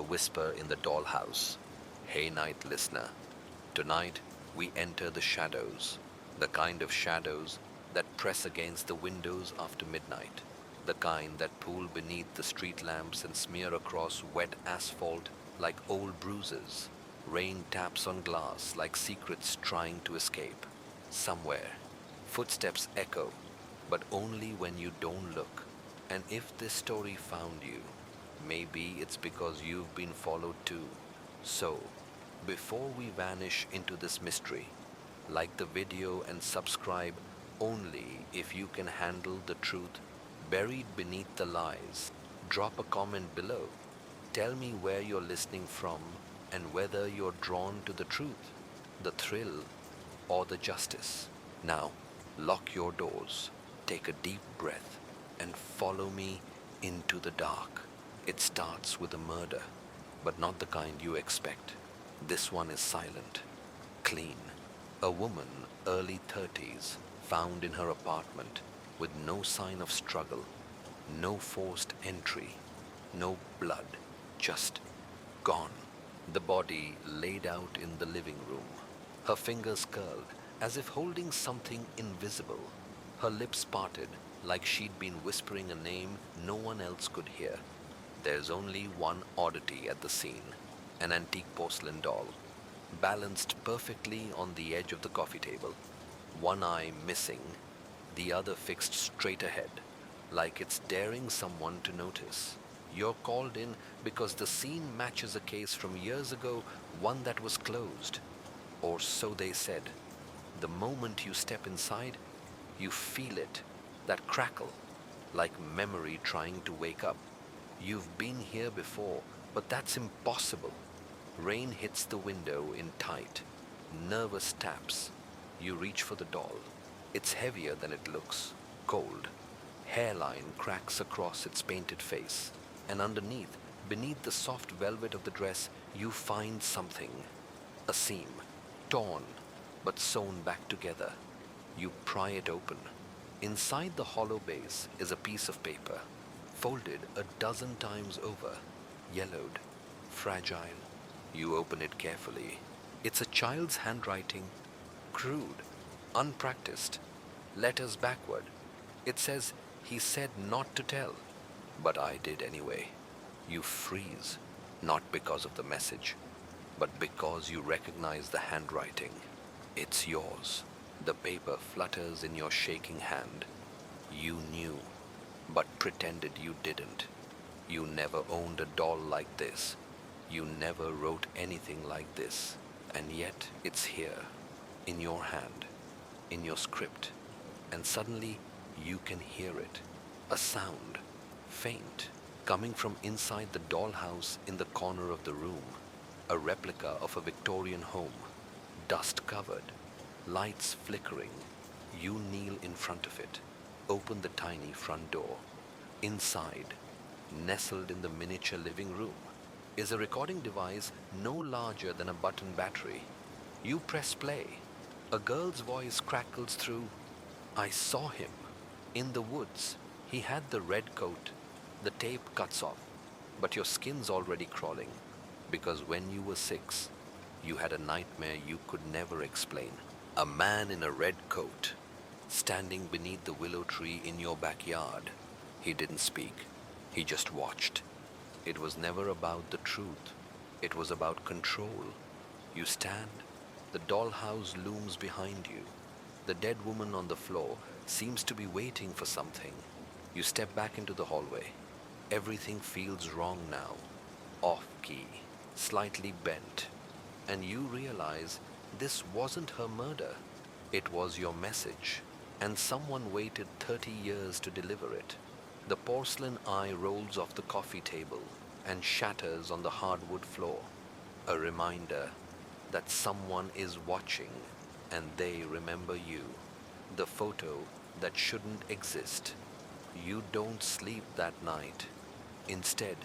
whisper in the dollhouse. Hey night listener, tonight we enter the shadows, the kind of shadows that press against the windows after midnight, the kind that pool beneath the street lamps and smear across wet asphalt like old bruises. Rain taps on glass like secrets trying to escape. Somewhere, footsteps echo, but only when you don't look. And if this story found you, maybe it's because you've been followed too. So, before we vanish into this mystery, like the video and subscribe only if you can handle the truth buried beneath the lies. Drop a comment below. Tell me where you're listening from and whether you're drawn to the truth, the thrill, or the justice. Now, lock your doors, take a deep breath, and follow me into the dark. It starts with a murder, but not the kind you expect. This one is silent, clean. A woman, early 30s, found in her apartment with no sign of struggle, no forced entry, no blood, just gone. The body laid out in the living room, her fingers curled as if holding something invisible, her lips parted like she'd been whispering a name no one else could hear. There's only one oddity at the scene, an antique porcelain doll, balanced perfectly on the edge of the coffee table, one eye missing, the other fixed straight ahead, like it's daring someone to notice. You're called in because the scene matches a case from years ago, one that was closed. Or so they said. The moment you step inside, you feel it, that crackle, like memory trying to wake up. You've been here before, but that's impossible. Rain hits the window in tight, nervous taps. You reach for the doll. It's heavier than it looks, cold. Hairline cracks across its painted face. And underneath, beneath the soft velvet of the dress, you find something. A seam, torn, but sewn back together. You pry it open. Inside the hollow base is a piece of paper, folded a dozen times over, yellowed, fragile. You open it carefully. It's a child's handwriting, crude, unpracticed, letters backward. It says, "He said not to tell, but I did anyway." You freeze, not because of the message, but because you recognize the handwriting. It's yours. The paper flutters in your shaking hand. You knew, but pretended you didn't. You never owned a doll like this. You never wrote anything like this. And yet it's here, in your hand, in your script. And suddenly you can hear it. A sound, faint, coming from inside the dollhouse in the corner of the room. A replica of a Victorian home, dust-covered, lights flickering. You kneel in front of it, open the tiny front door. Inside, nestled in the miniature living room, is a recording device no larger than a button battery. You press play. A girl's voice crackles through. "I saw him. In the woods. He had the red coat. The tape cuts off. But your skin's already crawling. Because when you were 6, you had a nightmare you could never explain. A man in a red coat, standing beneath the willow tree in your backyard. He didn't speak. He just watched. It was never about the truth. It was about control. You stand. The dollhouse looms behind you. The dead woman on the floor seems to be waiting for something. You step back into the hallway. Everything feels wrong now. Off-key, slightly bent. And you realize this wasn't her murder. It was your message. And someone waited 30 years to deliver it. The porcelain eye rolls off the coffee table and shatters on the hardwood floor. A reminder that someone is watching and they remember you. The photo that shouldn't exist. You don't sleep that night. Instead,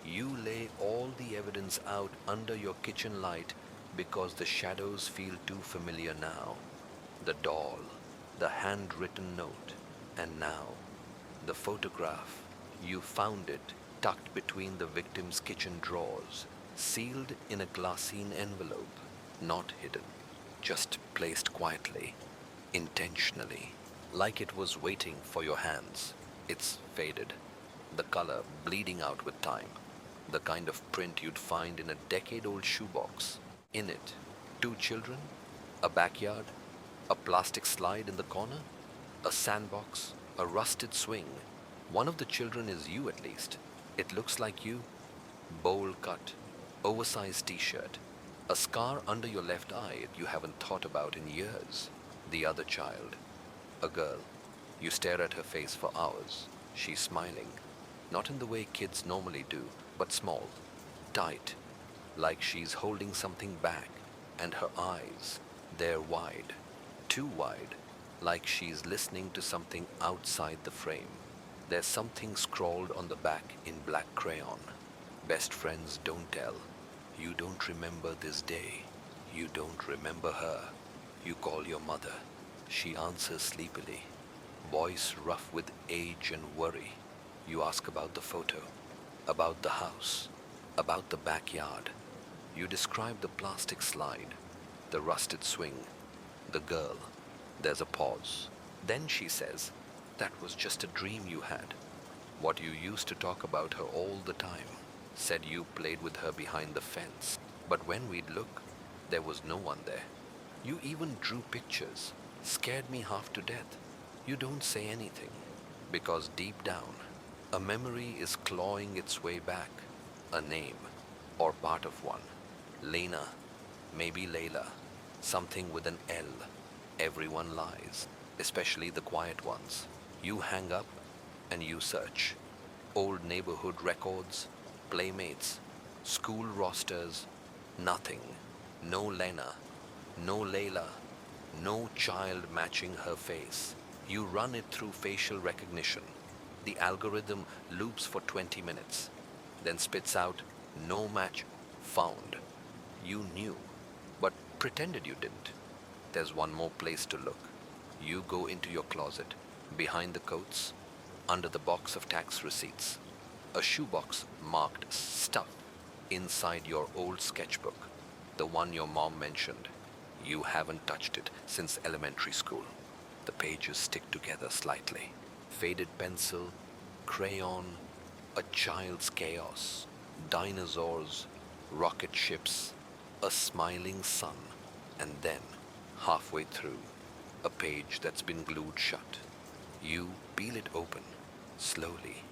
you lay all the evidence out under your kitchen light because the shadows feel too familiar now. The doll, the handwritten note, and now the photograph. You found it tucked between the victim's kitchen drawers, sealed in a glassine envelope, not hidden, just placed quietly, intentionally, like it was waiting for your hands. It's faded, the color bleeding out with time, the kind of print you'd find in a decade-old shoebox. In it, two children, a backyard, a plastic slide in the corner, a sandbox, a rusted swing. One of the children is you at least. It looks like you. Bowl cut, oversized t-shirt, a scar under your left eye you haven't thought about in years. The other child, a girl. You stare at her face for hours. She's smiling, not in the way kids normally do, but small, tight, like she's holding something back, and her eyes, they're wide, too wide, like she's listening to something outside the frame. There's something scrawled on the back in black crayon. Best friends don't tell. You don't remember this day. You don't remember her. You call your mother. She answers sleepily, voice rough with age and worry. You ask about the photo, about the house, about the backyard. You describe the plastic slide, the rusted swing, the girl. There's a pause. Then she says, "That was just a dream you had." What you used to talk about her all the time. Said you played with her behind the fence. But when we'd look, there was no one there. You even drew pictures. Scared me half to death. You don't say anything. Because deep down, a memory is clawing its way back. A name, or part of one. Lena, maybe Layla. Something with an L. Everyone lies, especially the quiet ones. You hang up and you search. Old neighborhood records, playmates, school rosters, nothing. No Lena, no Layla, no child matching her face. You run it through facial recognition. The algorithm loops for 20 minutes, then spits out no match found. You knew, but pretended you didn't. There's one more place to look. You go into your closet, behind the coats, under the box of tax receipts. A shoebox marked stuff inside your old sketchbook, the one your mom mentioned. You haven't touched it since elementary school. The pages stick together slightly. Faded pencil, crayon, a child's chaos, dinosaurs, rocket ships, a smiling sun, and then, halfway through, a page that's been glued shut. You peel it open, slowly.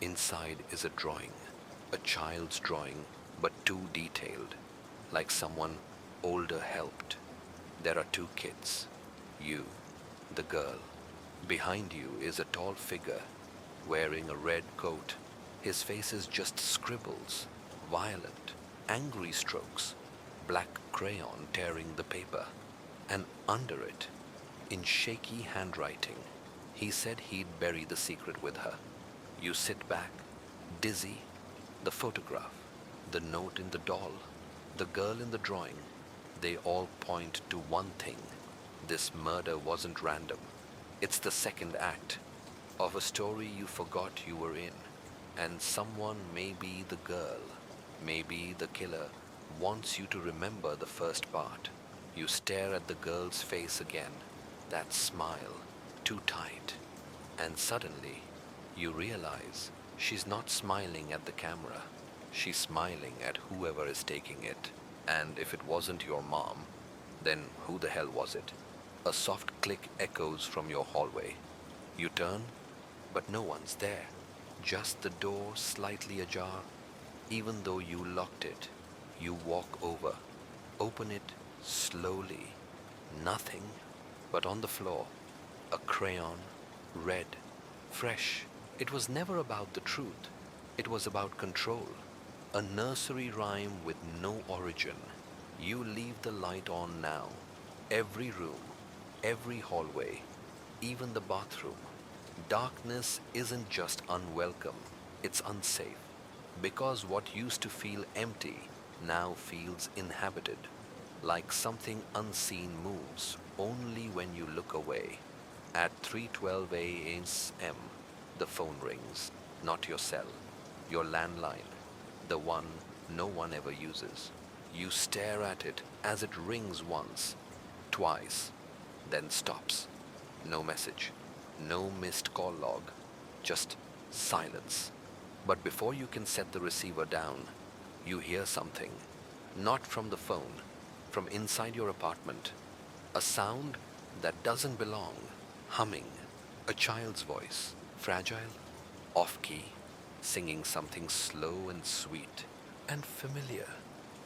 Inside is a drawing, a child's drawing, but too detailed, like someone older helped. There are two kids, you, the girl. Behind you is a tall figure, wearing a red coat. His face is just scribbles, violent, angry strokes, black crayon tearing the paper. And under it, in shaky handwriting, he said he'd bury the secret with her. You sit back, dizzy, the photograph, the note in the doll, the girl in the drawing. They all point to one thing. This murder wasn't random. It's the second act of a story you forgot you were in. And someone, maybe the girl, maybe the killer, wants you to remember the first part. You stare at the girl's face again, that smile, too tight. And suddenly, you realize she's not smiling at the camera. She's smiling at whoever is taking it. And if it wasn't your mom, then who the hell was it? A soft click echoes from your hallway. You turn, but no one's there. Just the door slightly ajar. Even though you locked it, you walk over, open it slowly. Nothing, but on the floor, a crayon, red, fresh. It was never about the truth. It was about control. A nursery rhyme with no origin. You leave the light on now. Every room, every hallway, even the bathroom. Darkness isn't just unwelcome, it's unsafe. Because what used to feel empty now feels inhabited. Like something unseen moves only when you look away. At 3:12 a.m., the phone rings. Not your cell, Your landline, the one no one ever uses. You stare at it as it rings once, twice, then stops. No message, no missed call log, just silence. But before you can set the receiver down, you hear something. Not from the phone, from inside your apartment. A sound that doesn't belong. Humming. A child's voice. Fragile, off-key, singing something slow and sweet and familiar.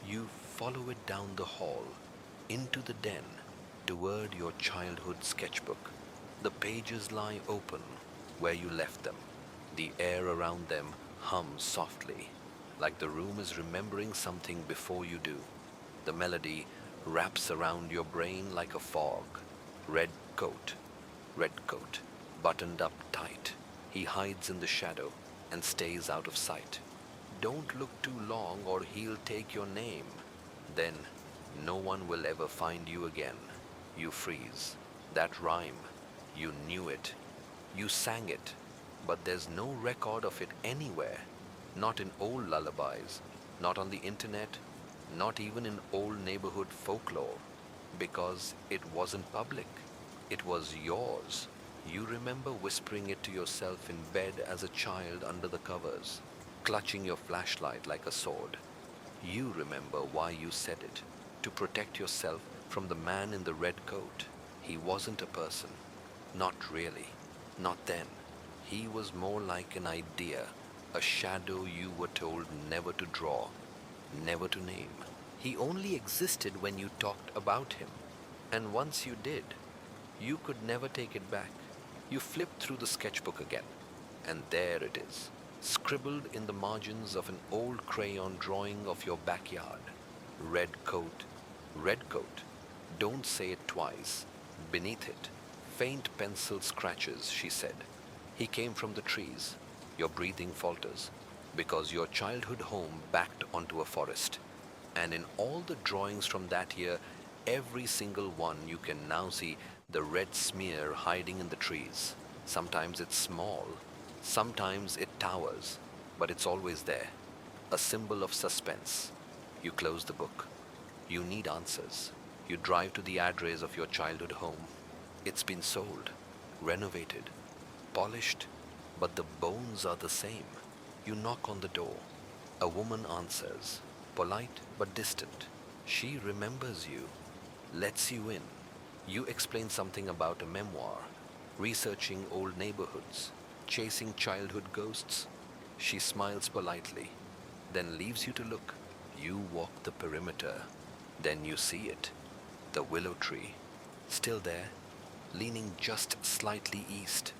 You follow it down the hall, into the den, toward your childhood sketchbook. The pages lie open where you left them. The air around them hums softly, like the room is remembering something before you do. The melody wraps around your brain like a fog. Red coat, buttoned up tight. He hides in the shadow and stays out of sight. Don't look too long or he'll take your name. Then no one will ever find you again. You freeze. That rhyme, you knew it. You sang it, but there's no record of it anywhere. Not in old lullabies, not on the internet, not even in old neighborhood folklore, because it wasn't public. It was yours. You remember whispering it to yourself in bed as a child under the covers, clutching your flashlight like a sword. You remember why you said it, to protect yourself from the man in the red coat. He wasn't a person. Not really. Not then. He was more like an idea, a shadow you were told never to draw, never to name. He only existed when you talked about him. And once you did, you could never take it back. You flipped through the sketchbook again, and there it is, scribbled in the margins of an old crayon drawing of your backyard. Red coat, red coat. Don't say it twice. Beneath it, faint pencil scratches, she said. He came from the trees. Your breathing falters, because your childhood home backed onto a forest. And in all the drawings from that year, every single one, you can now see the red smear hiding in the trees. Sometimes it's small, sometimes it towers, but it's always there. A symbol of suspense. You close the book. You need answers. You drive to the address of your childhood home. It's been sold, renovated, polished, but the bones are the same. You knock on the door. A woman answers, polite but distant. She remembers you, lets you in. You explain something about a memoir, researching old neighborhoods, chasing childhood ghosts. She smiles politely, then leaves you to look. You walk the perimeter. Then you see it, the willow tree, still there, leaning just slightly east,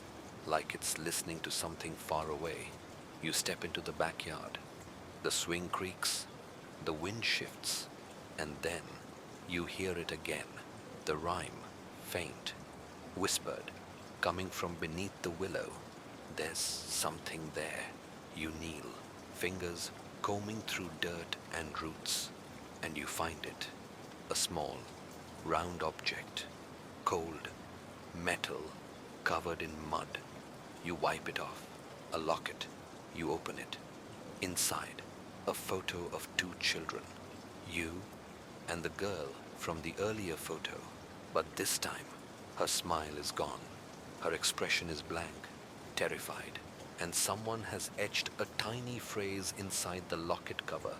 like it's listening to something far away. You step into the backyard. The swing creaks, the wind shifts, and then you hear it again. The rhyme, faint, whispered, coming from beneath the willow. There's something there. You kneel, fingers combing through dirt and roots, and you find it. A small, round object, cold, metal, covered in mud. You wipe it off. A locket. You open it. Inside, a photo of two children. You and the girl from the earlier photo. But this time, her smile is gone. Her expression is blank, terrified, and someone has etched a tiny phrase inside the locket cover.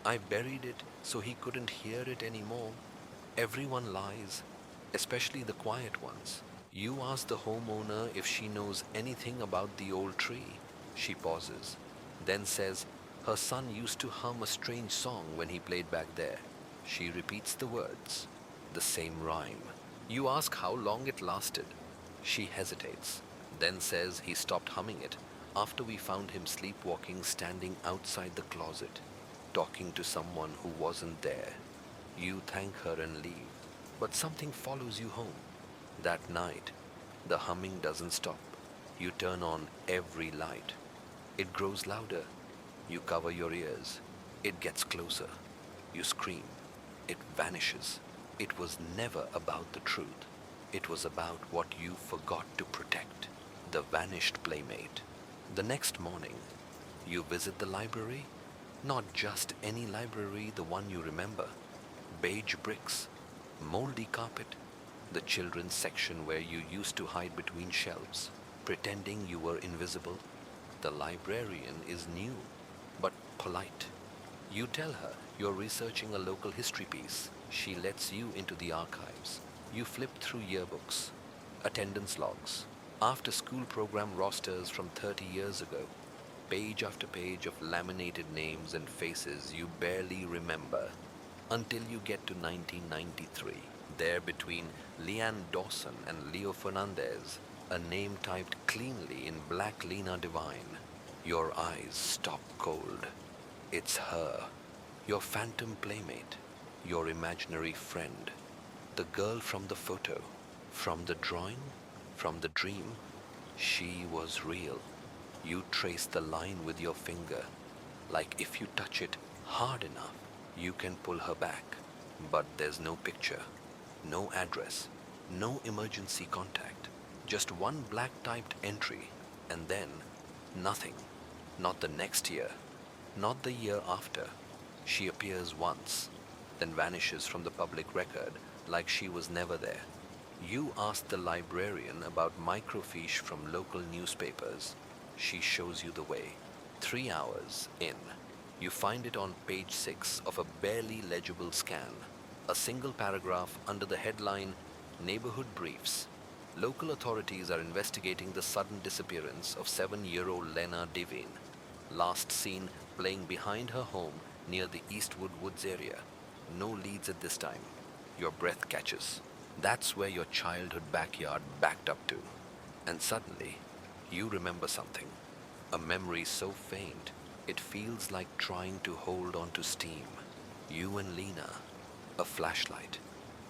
I buried it so he couldn't hear it anymore. Everyone lies, especially the quiet ones. You ask the homeowner if she knows anything about the old tree. She pauses, then says her son used to hum a strange song when he played back there. She repeats the words, the same rhyme. You ask how long it lasted. She hesitates, then says he stopped humming it after we found him sleepwalking, standing outside the closet, talking to someone who wasn't there. You thank her and leave, but something follows you home. That night, the humming doesn't stop. You turn on every light. It grows louder. You cover your ears. It gets closer. You scream. It vanishes. It was never about the truth. It was about what you forgot to protect, the vanished playmate. The next morning, You visit the library, not just any library, the one you remember. Beige bricks, moldy carpet, the children's section where you used to hide between shelves, pretending you were invisible. The librarian is new, but polite. You tell her you're researching a local history piece. She lets you into the archives. You flip through yearbooks, attendance logs, after school program rosters from 30 years ago, page after page of laminated names and faces you barely remember, until you get to 1993. There between Leanne Dawson and Leo Fernandez, a name typed cleanly in black Lena Divine. Your eyes stop cold. It's her, your phantom playmate, your imaginary friend, the girl from the photo, from the drawing, from the dream. She was real. You trace the line with your finger, like if you touch it hard enough, you can pull her back. But there's no picture, no address, no emergency contact, just one black typed entry, and then nothing. Not the next year, not the year after. She appears once, then vanishes from the public record like she was never there. You ask the librarian about microfiche from local newspapers. She shows you the way. 3 hours in, you find it on page 6 of a barely legible scan. A single paragraph under the headline, Neighborhood Briefs. Local authorities are investigating the sudden disappearance of 7-year-old Lena Devine. Last seen playing behind her home near the Eastwood Woods area. No leads at this time. Your breath catches. That's where your childhood backyard backed up to. And suddenly, you remember something. A memory so faint, it feels like trying to hold on to steam. You and Lena, a flashlight,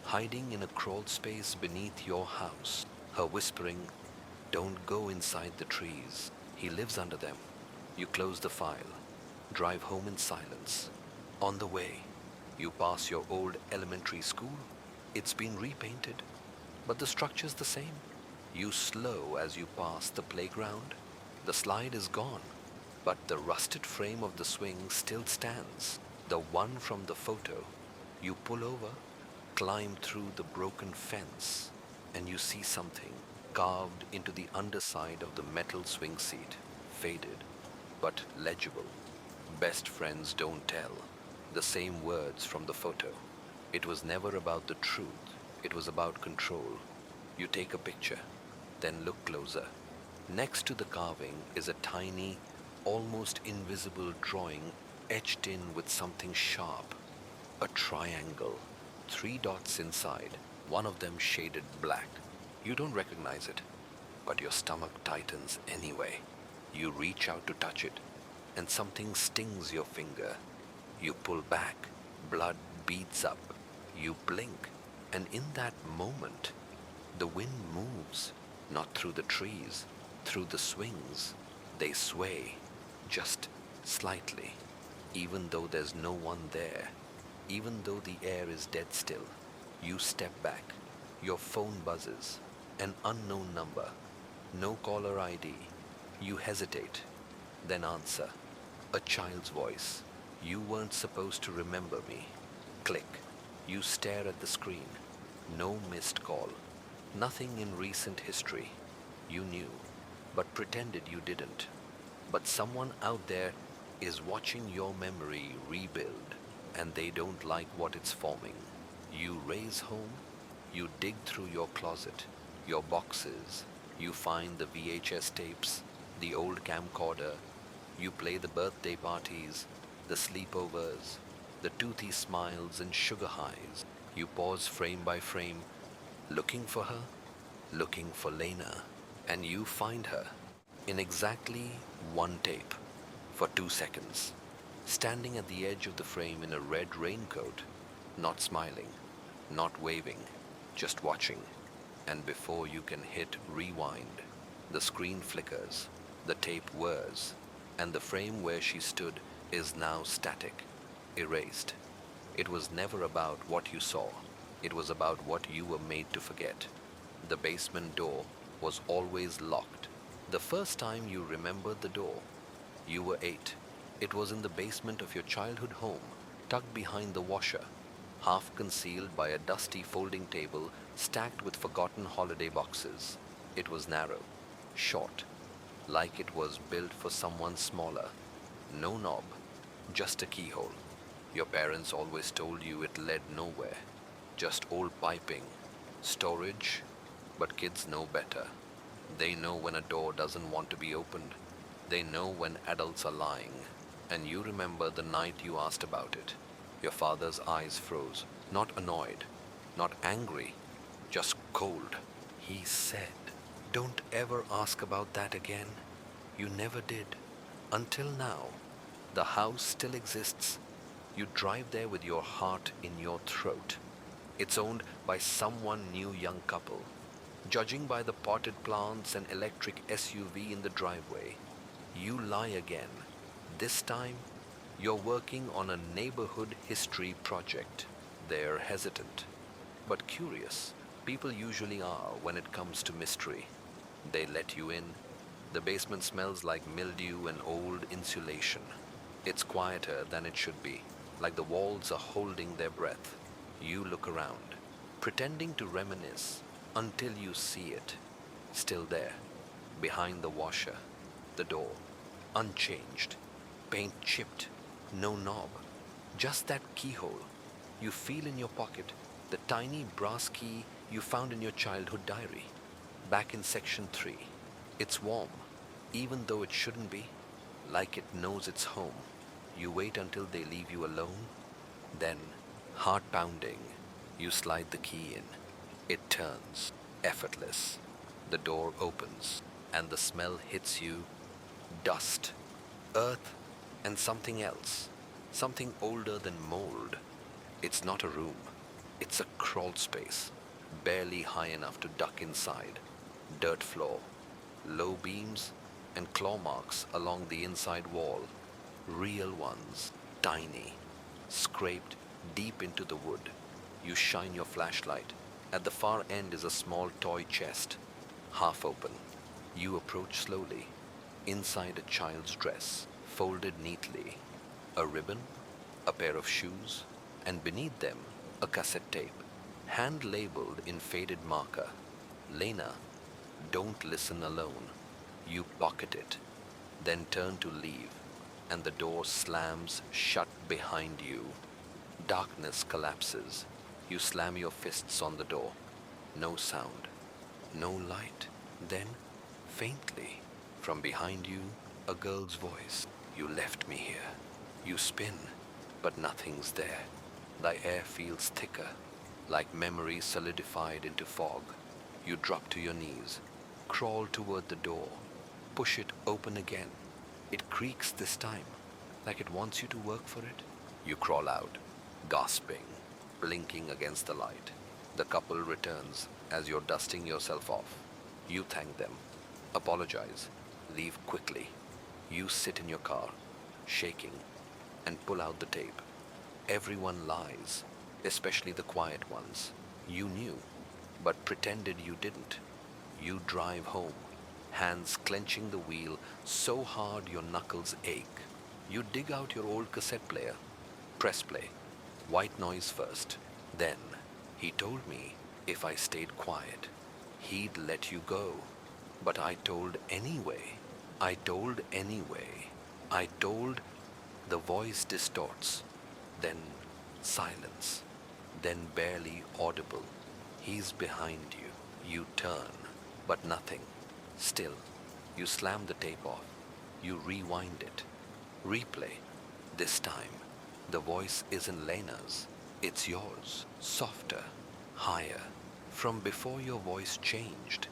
hiding in a crawl space beneath your house. Her whispering, "Don't go inside the trees. He lives under them." You close the file, drive home in silence. On the way, you pass your old elementary school. It's been repainted, but the structure's the same. You slow as you pass the playground. The slide is gone, but the rusted frame of the swing still stands. The one from the photo. You pull over, climb through the broken fence, and you see something carved into the underside of the metal swing seat. Faded, but legible. Best friends don't tell. The same words from the photo. It was never about the truth. It was about control. You take a picture, then look closer. Next to the carving is a tiny, almost invisible drawing etched in with something sharp. A triangle, 3 dots inside, one of them shaded black. You don't recognize it, but your stomach tightens anyway. You reach out to touch it, and something stings your finger. You pull back, blood beads up. You blink, and in that moment, the wind moves, not through the trees, through the swings. They sway, just slightly, even though there's no one there, even though the air is dead still. You step back. Your phone buzzes. An unknown number. No caller ID. You hesitate, then answer. A child's voice. "You weren't supposed to remember me." Click. You stare at the screen. No missed call. Nothing in recent history. You knew, but pretended you didn't. But someone out there is watching your memory rebuild, and they don't like what it's forming. You race home. You dig through your closet, your boxes. You find the VHS tapes, the old camcorder. You play the birthday parties, the sleepovers, the toothy smiles and sugar highs. You pause frame by frame, looking for her, looking for Lena, and you find her in exactly one tape for 2 seconds, standing at the edge of the frame in a red raincoat, not smiling, not waving, just watching. And before you can hit rewind, the screen flickers, the tape whirs, and the frame where she stood is now static, erased. It was never about what you saw. It was about what you were made to forget. The basement door was always locked. The first time you remembered the door, You were 8. It was in the basement of your childhood home, tucked behind the washer, half concealed by a dusty folding table stacked with forgotten holiday boxes. It was narrow, short, like it was built for someone smaller. No knob, just a keyhole. Your parents always told you it led nowhere. Just old piping, storage, but kids know better. They know when a door doesn't want to be opened. They know when adults are lying. And you remember the night you asked about it. Your father's eyes froze, not annoyed, not angry, just cold. He said, "Don't ever ask about that again." You never did. Until now. The house still exists. You drive there with your heart in your throat. It's owned by someone new young couple. Judging by the potted plants and electric SUV in the driveway, you lie again. This time, you're working on a neighborhood history project. They're hesitant, but curious. People usually are when it comes to mystery. They let you in. The basement smells like mildew and old insulation. It's quieter than it should be, like the walls are holding their breath. You look around, pretending to reminisce, until you see it. Still there, behind the washer, the door, unchanged, paint chipped, no knob, just that keyhole you feel in your pocket, the tiny brass key you found in your childhood diary. Back in section 3, it's warm, even though it shouldn't be, like it knows it's home. You wait until they leave you alone, then, heart pounding, you slide the key in. It turns, effortless. The door opens, and the smell hits you. Dust, earth, and something else. Something older than mold. It's not a room. It's a crawl space, barely high enough to duck inside. Dirt floor, low beams, and claw marks along the inside wall. Real ones, tiny, scraped deep into the wood. You shine your flashlight. At the far end is a small toy chest, half open. You approach slowly. Inside a child's dress, folded neatly. A ribbon, a pair of shoes, and beneath them, a cassette tape, hand-labeled in faded marker. Lena, don't listen alone. You pocket it, then turn to leave, and the door slams shut behind you. Darkness collapses. You slam your fists on the door. No sound, no light. Then, faintly, from behind you, a girl's voice. You left me here. You spin, but nothing's there. The air feels thicker, like memory solidified into fog. You drop to your knees, crawl toward the door, push it open again. It creaks this time, like it wants you to work for it. You crawl out, gasping, blinking against the light. The couple returns as you're dusting yourself off. You thank them, apologize, leave quickly. You sit in your car, shaking, and pull out the tape. Everyone lies, especially the quiet ones. You knew, but pretended you didn't. You drive home, hands clenching the wheel so hard your knuckles ache. You dig out your old cassette player, press play, white noise first. Then, he told me if I stayed quiet, he'd let you go. But I told anyway. I told anyway. I told. The voice distorts. Then silence. Then barely audible. He's behind you. You turn, but nothing. Still, you slam the tape off. You rewind it. Replay. This time, the voice isn't Lena's. It's yours. Softer. Higher. From before your voice changed.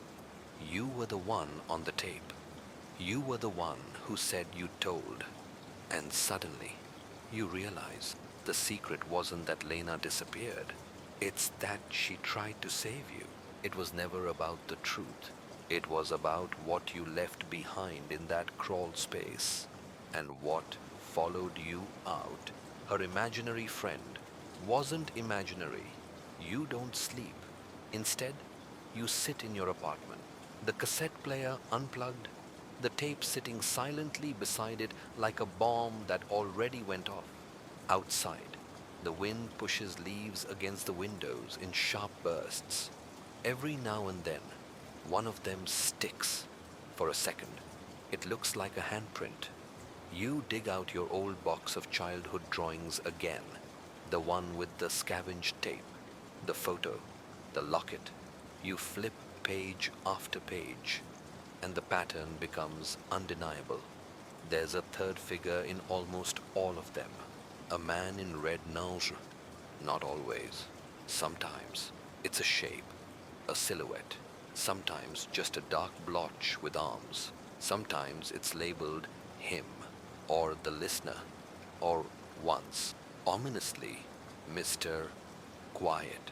You were the one on the tape. You were the one who said you told. And suddenly, you realize the secret wasn't that Lena disappeared. It's that she tried to save you. It was never about the truth. It was about what you left behind in that crawl space. And what followed you out. Her imaginary friend wasn't imaginary. You don't sleep. Instead, you sit in your apartment. The cassette player unplugged, the tape sitting silently beside it like a bomb that already went off. Outside, the wind pushes leaves against the windows in sharp bursts. Every now and then, one of them sticks. For a second, it looks like a handprint. You dig out your old box of childhood drawings again, the one with the scavenged tape, the photo, the locket. You flip page after page, and the pattern becomes undeniable. There's a third figure in almost all of them, a man in red linge. Not always. Sometimes it's a shape, a silhouette. Sometimes just a dark blotch with arms. Sometimes it's labeled him, or the listener, or once, ominously, Mr. Quiet.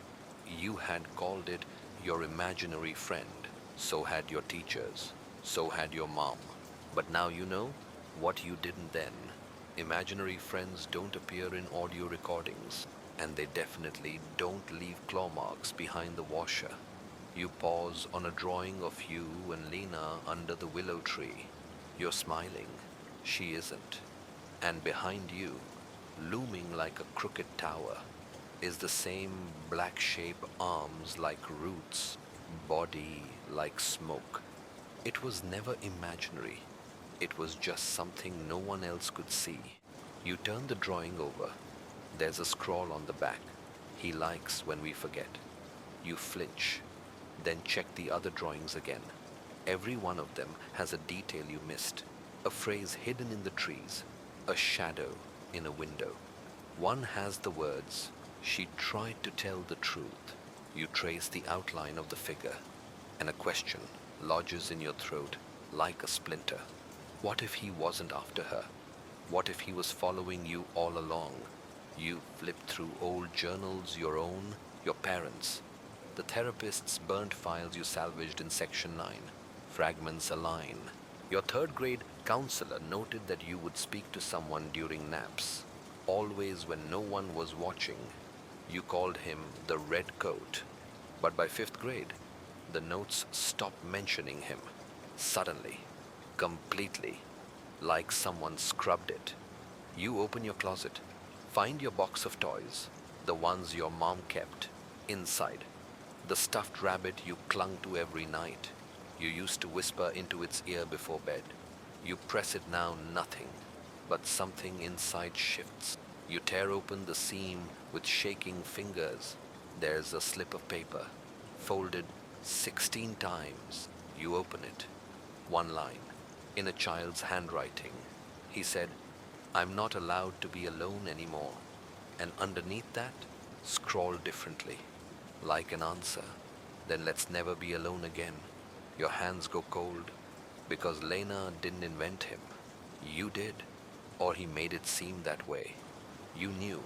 You had called it your imaginary friend. So had your teachers. So had your mom. But now you know what you didn't then. Imaginary friends don't appear in audio recordings, and they definitely don't leave claw marks behind the washer. You pause on a drawing of you and Lena under the willow tree. You're smiling. She isn't. And behind you, looming like a crooked tower, is the same black shape, arms like roots, body like smoke. It was never imaginary. It was just something no one else could see. You turn the drawing over. There's a scrawl on the back. He likes when we forget. You flinch, then check the other drawings again. Every one of them has a detail you missed, a phrase hidden in the trees, a shadow in a window. One has the words, "She tried to tell the truth." You trace the outline of the figure, and a question lodges in your throat like a splinter. What if he wasn't after her? What if he was following you all along? You flip through old journals, your own, your parents', the therapist's burnt files you salvaged in Section 9. Fragments align. Your third grade counselor noted that you would speak to someone during naps, always when no one was watching. You called him the Red Coat. But by fifth grade, the notes stopped mentioning him. Suddenly, completely, like someone scrubbed it. You open your closet, find your box of toys, the ones your mom kept. Inside, the stuffed rabbit you clung to every night. You used to whisper into its ear before bed. You press it now, nothing, but something inside shifts. You tear open the seam with shaking fingers. There's a slip of paper, folded 16 times. You open it. One line, in a child's handwriting. He said, "I'm not allowed to be alone anymore." And underneath that, scrawled differently, like an answer. "Then let's never be alone again." Your hands go cold, because Lena didn't invent him. You did, or he made it seem that way. You knew,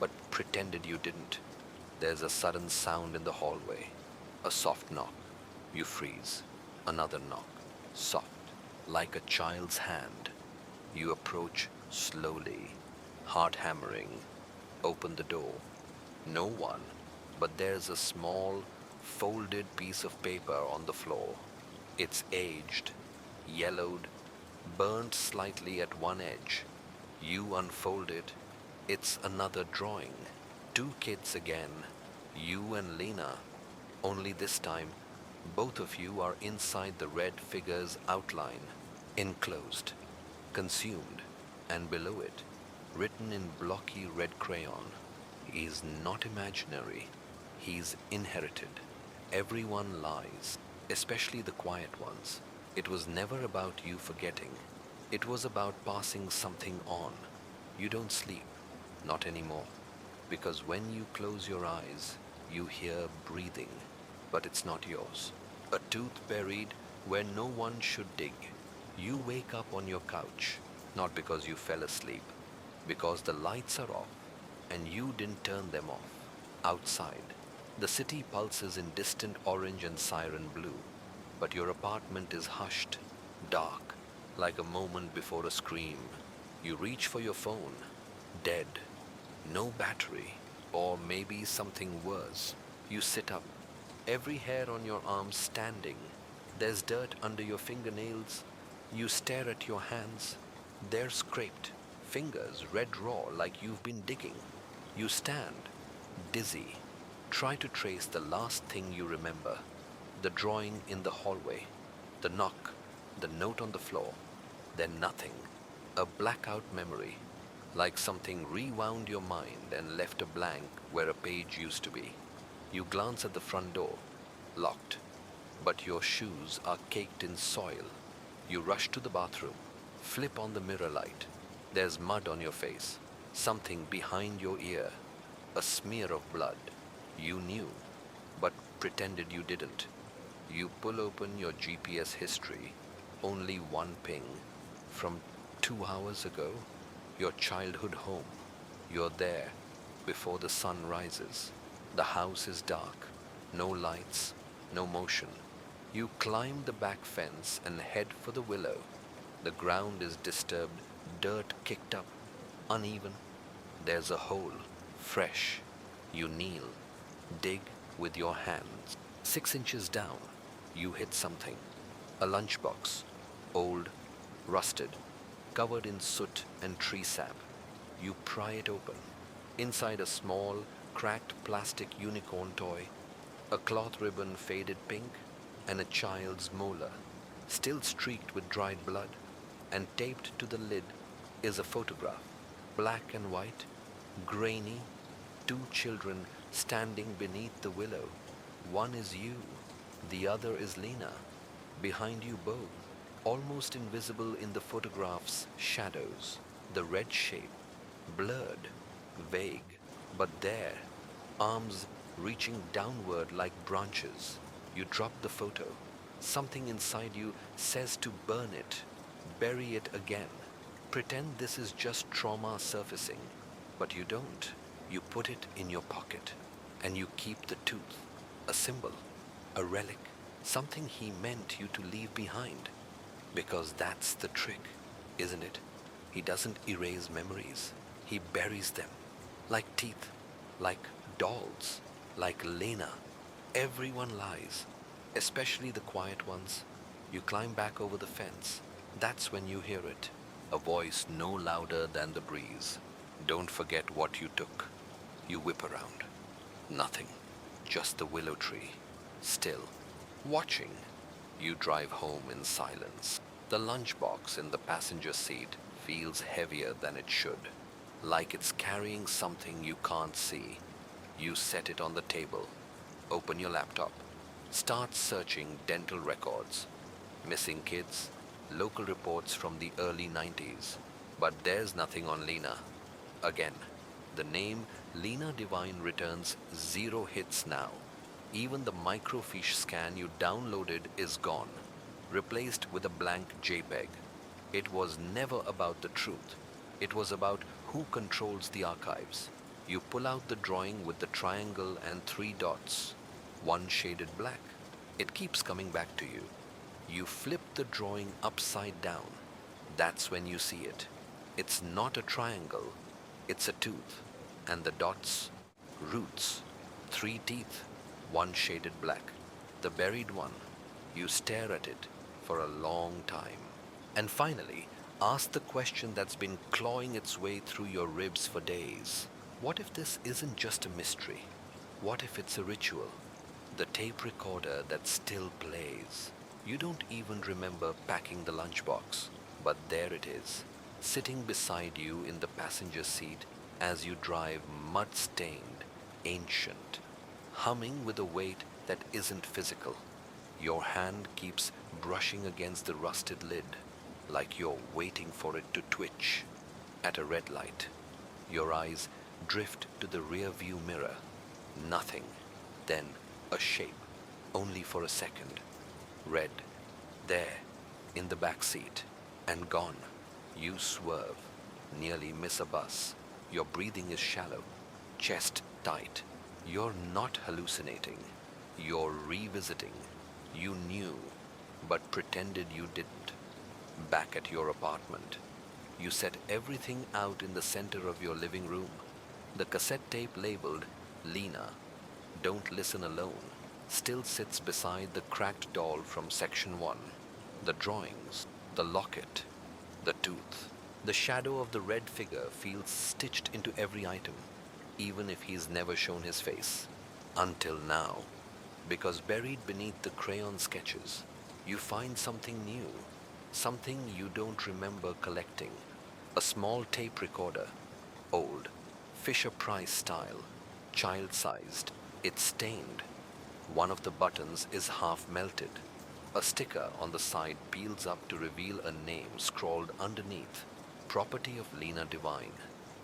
but pretended you didn't. There's a sudden sound in the hallway. A soft knock. You freeze. Another knock. Soft, like a child's hand. You approach slowly, heart hammering. Open the door. No one, but there's a small, folded piece of paper on the floor. It's aged, yellowed, burnt slightly at one edge. You unfold it. It's another drawing. Two kids again. You and Lena. Only this time, both of you are inside the red figure's outline, enclosed, consumed, and below it, written in blocky red crayon, "He's not imaginary. He's inherited." Everyone lies, especially the quiet ones. It was never about you forgetting. It was about passing something on. You don't sleep, not anymore, because when you close your eyes, you hear breathing, but it's not yours. A tooth buried where no one should dig. You wake up on your couch, not because you fell asleep, because the lights are off, and you didn't turn them off. Outside, the city pulses in distant orange and siren blue, but your apartment is hushed, dark, like a moment before a scream. You reach for your phone, dead, no battery, or maybe something worse. You sit up, every hair on your arm standing. There's dirt under your fingernails, You stare at your hands. They're scraped, fingers red raw like you've been digging. You stand, dizzy, try to trace the last thing you remember. The drawing in the hallway, the knock, the note on the floor, then nothing. A blackout memory, like something rewound your mind and left a blank where a page used to be. You glance at the front door, locked, but your shoes are caked in soil. You rush to the bathroom, flip on the mirror light. There's mud on your face, something behind your ear, a smear of blood. You knew, but pretended you didn't. You pull open your GPS history, only one ping from 2 hours ago, your childhood home. You're there before the sun rises. The house is dark, no lights, no motion. You climb the back fence and head for the willow. The ground is disturbed, dirt kicked up, uneven. There's a hole, fresh. You kneel, dig with your hands. 6 inches down, you hit something. A lunchbox, old, rusted, covered in soot and tree sap. You pry it open. Inside a small, cracked plastic unicorn toy, a cloth ribbon faded pink, and a child's molar, still streaked with dried blood, and taped to the lid is a photograph, black and white, grainy, 2 children standing beneath the willow. One is you, the other is Lena, behind you both, almost invisible in the photograph's shadows, the red shape, blurred, vague, but there, arms reaching downward like branches. You drop the photo. Something inside you says to burn it, bury it again. Pretend this is just trauma surfacing, but you don't. You put it in your pocket, and you keep the tooth, a symbol, a relic, something he meant you to leave behind. Because that's the trick, isn't it? He doesn't erase memories. He buries them, like teeth, like dolls, like Lena. Everyone lies, especially the quiet ones. You climb back over the fence. That's when you hear it, a voice no louder than the breeze. Don't forget what you took. You whip around. Nothing, just the willow tree, still, watching. You drive home in silence. The lunchbox in the passenger seat feels heavier than it should, like it's carrying something you can't see. You set it on the table, open your laptop, start searching dental records, missing kids, local reports from the early 90s. But there's nothing on Lena. Again, the name Lena Divine returns 0 hits now. Even the microfiche scan you downloaded is gone, replaced with a blank JPEG. It was never about the truth. It was about who controls the archives. You pull out the drawing with the triangle and 3 dots, one shaded black. It keeps coming back to you. You flip the drawing upside down. That's when you see it. It's not a triangle, it's a tooth. And the dots, roots, 3 teeth, one shaded black. The buried one. You stare at it for a long time. And finally, ask the question that's been clawing its way through your ribs for days. What if this isn't just a mystery? What if it's a ritual? The tape recorder that still plays. You don't even remember packing the lunchbox, but there it is, sitting beside you in the passenger seat as you drive mud-stained, ancient, humming with a weight that isn't physical. Your hand keeps brushing against the rusted lid, like you're waiting for it to twitch. At a red light, your eyes drift to the rear view mirror. Nothing. Then a shape, only for a second. Red, there, in the back seat, and gone. You swerve, nearly miss a bus. Your breathing is shallow, chest tight. You're not hallucinating. You're revisiting. You knew, but pretended you didn't. Back at your apartment, you set everything out in the center of your living room. The cassette tape labeled Lena, Don't Listen Alone, still sits beside the cracked doll from section 1. The drawings, The locket, the tooth, the shadow of the red figure feels stitched into every item, even if he's never shown his face. Until now. Because buried beneath the crayon sketches, you find something new, something you don't remember collecting. A small tape recorder, old, Fisher-Price style, child-sized. It's stained. One of the buttons is half melted. A sticker on the side peels up to reveal a name scrawled underneath. Property of Lena Devine.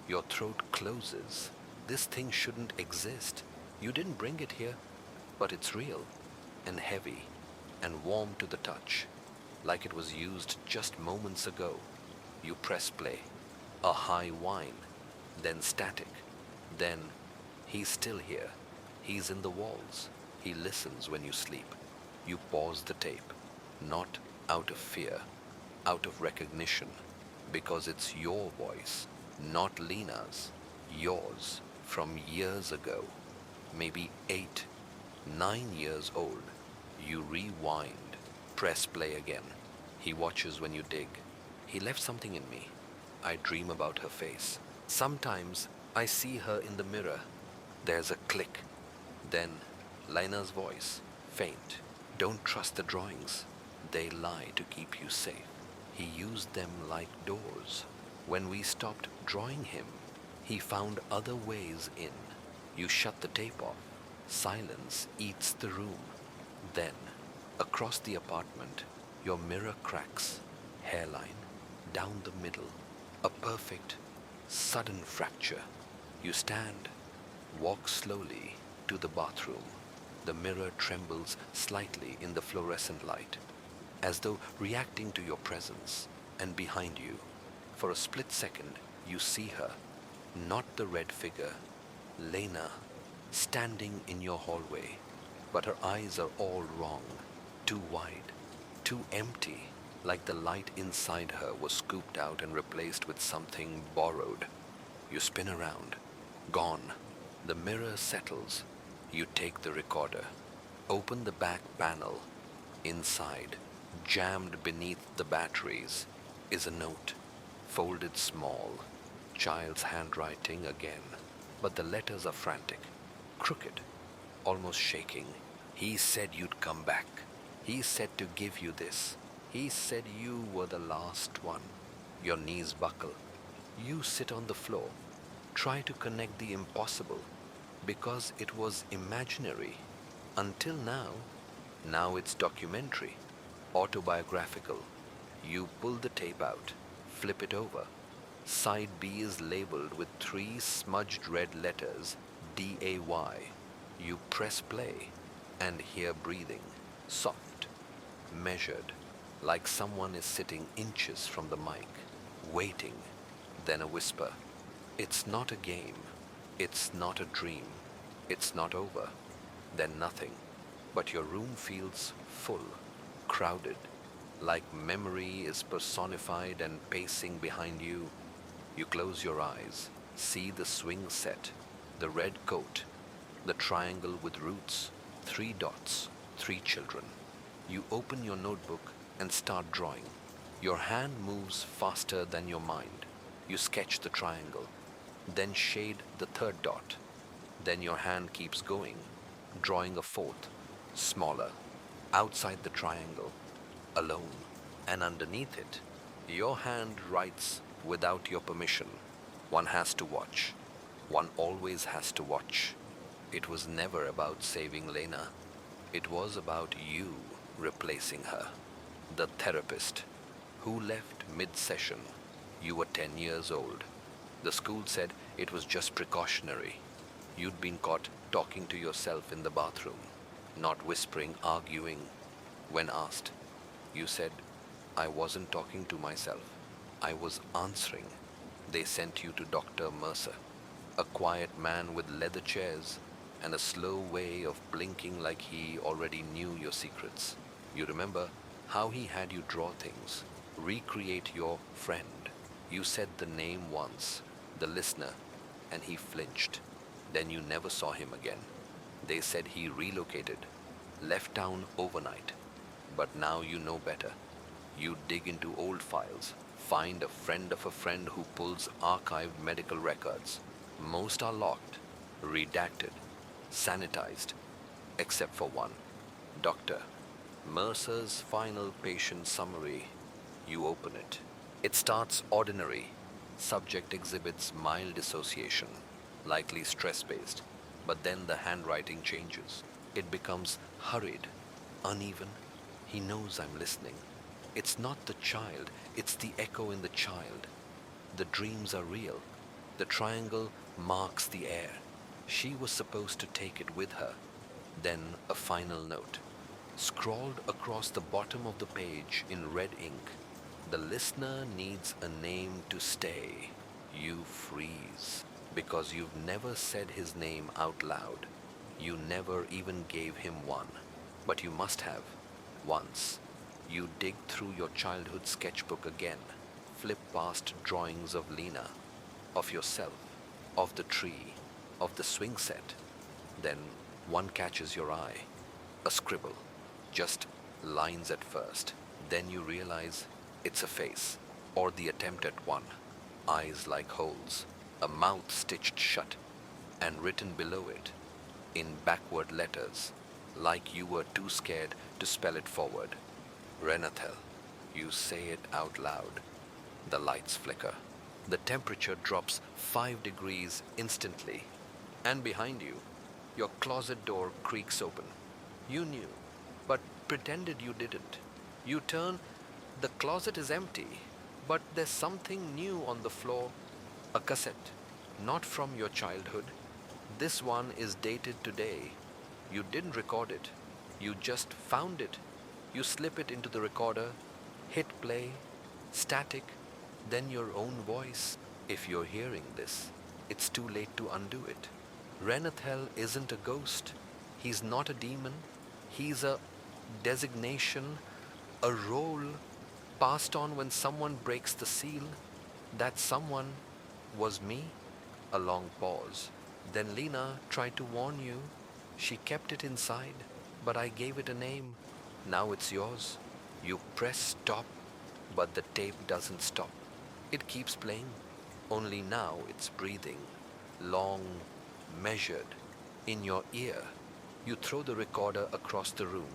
Your throat closes. This thing shouldn't exist. You didn't bring it here, but it's real and heavy and warm to the touch, like it was used just moments ago. You press play. A high whine, then static, then he's still here. He's in the walls. He listens when you sleep. You pause the tape, not out of fear, out of recognition, because it's your voice, not Lena's, yours, from years ago, maybe 8, 9 years old. You rewind, press play again. He watches when you dig. He left something in me. I dream about her face. Sometimes I see her in the mirror. There's a click. Then Lena's voice, faint. Don't trust the drawings. They lie to keep you safe. He used them like doors. When we stopped drawing him, he found other ways in. You shut the tape off. Silence eats the room. Then, across the apartment, your mirror cracks. Hairline, down the middle. A perfect, sudden fracture. You stand, walk slowly to the bathroom. The mirror trembles slightly in the fluorescent light, as though reacting to your presence. And behind you, for a split second, you see her, not the red figure, Lena, standing in your hallway. But her eyes are all wrong, too wide, too empty, like the light inside her was scooped out and replaced with something borrowed. You spin around, gone. The mirror settles. You take the recorder, open the back panel. Inside, jammed beneath the batteries, is a note, folded small, child's handwriting again, but the letters are frantic, crooked, almost shaking. He said you'd come back. He said to give you this. He said you were the last one. Your knees buckle. You sit on the floor, try to connect the impossible, because it was imaginary. Until now. Now it's documentary, autobiographical. You pull the tape out, flip it over. Side B is labeled with 3 smudged red letters, DAY. You press play and hear breathing, soft, measured, like someone is sitting inches from the mic, waiting. Then a whisper. It's not a game. It's not a dream. It's not over. Then nothing. But your room feels full, crowded, like memory is personified and pacing behind you. You close your eyes, see the swing set, the red coat, the triangle with roots, 3 dots, 3 children. You open your notebook and start drawing. Your hand moves faster than your mind. You sketch the triangle, then shade the 3rd dot. Then your hand keeps going, drawing a 4th, smaller, outside the triangle, alone. And underneath it, your hand writes without your permission. One has to watch. One always has to watch. It was never about saving Lena. It was about you replacing her. The therapist who left mid-session. You were 10 years old. The school said it was just precautionary. You'd been caught talking to yourself in the bathroom, not whispering, arguing. When asked, you said, I wasn't talking to myself. I was answering. They sent you to Dr. Mercer, a quiet man with leather chairs and a slow way of blinking like he already knew your secrets. You remember how he had you draw things, recreate your friend. You said the name once, the listener, and he flinched. Then you never saw him again. They said he relocated, left town overnight. But now you know better. You dig into old files, find a friend of a friend who pulls archived medical records. Most are locked, redacted, sanitized, except for one. Doctor Mercer's final patient summary. You open it. It starts ordinary. Subject exhibits mild dissociation, likely stress based, but then the handwriting changes. It becomes hurried, uneven. He knows I'm listening. It's not the child, it's the echo in the child. The dreams are real. The triangle marks the air. She was supposed to take it with her. Then a final note, scrawled across the bottom of the page in red ink. The listener needs a name to stay. You freeze because you've never said his name out loud. You never even gave him one. But you must have, once. You dig through your childhood sketchbook again, flip past drawings of Lena, of yourself, of the tree, of the swing set. Then one catches your eye. A scribble. Just lines at first. Then you realize it's a face, or the attempt at one. Eyes like holes, a mouth stitched shut, and written below it, in backward letters, like you were too scared to spell it forward. Renathel. You say it out loud. The lights flicker. The temperature drops 5 degrees instantly. And behind you, your closet door creaks open. You knew, but pretended you didn't. You turn, the closet is empty, but there's something new on the floor. A cassette, not from your childhood. This one is dated today. You didn't record it. You just found it. You slip it into the recorder, hit play, static, then your own voice. If you're hearing this, it's too late to undo it. Renathel isn't a ghost. He's not a demon. He's a designation, a role passed on when someone breaks the seal. That someone was me. A long pause. Then Lena tried to warn you. She kept it inside, but I gave it a name. Now it's yours. You press stop, but the tape doesn't stop. It keeps playing. Only now it's breathing. Long, measured. In your ear. You throw the recorder across the room.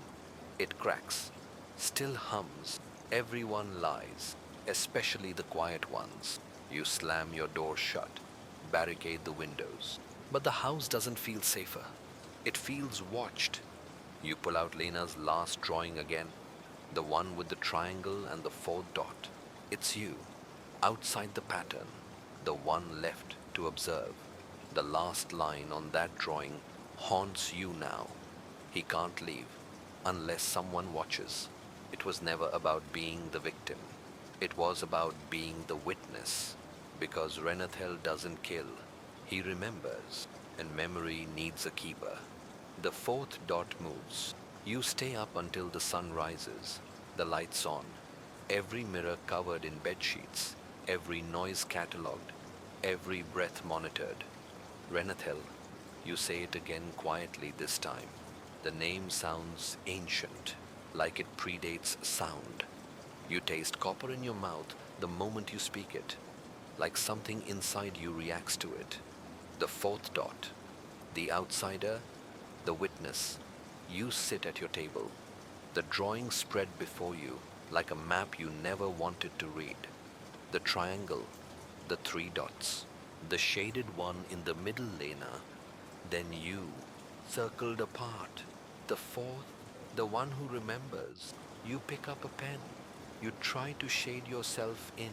It cracks. Still hums. Everyone lies, especially the quiet ones. You slam your door shut, barricade the windows. But the house doesn't feel safer. It feels watched. You pull out Lena's last drawing again, the one with the triangle and the 4th dot. It's you, outside the pattern, the one left to observe. The last line on that drawing haunts you now. He can't leave unless someone watches. It was never about being the victim. It was about being the witness. Because Renathel doesn't kill. He remembers, and memory needs a keeper. The 4th dot moves. You stay up until the sun rises. The lights on. Every mirror covered in bed sheets. Every noise catalogued. Every breath monitored. Renathel. You say it again quietly this time. The name sounds ancient, like it predates sound. You taste copper in your mouth the moment you speak it, like something inside you reacts to it. The 4th dot. The outsider, the witness. You sit at your table. The drawing spread before you, like a map you never wanted to read. The triangle, the 3 dots. The shaded one in the middle, Lena. Then you, circled apart. The 4th, the one who remembers. You pick up a pen. You try to shade yourself in.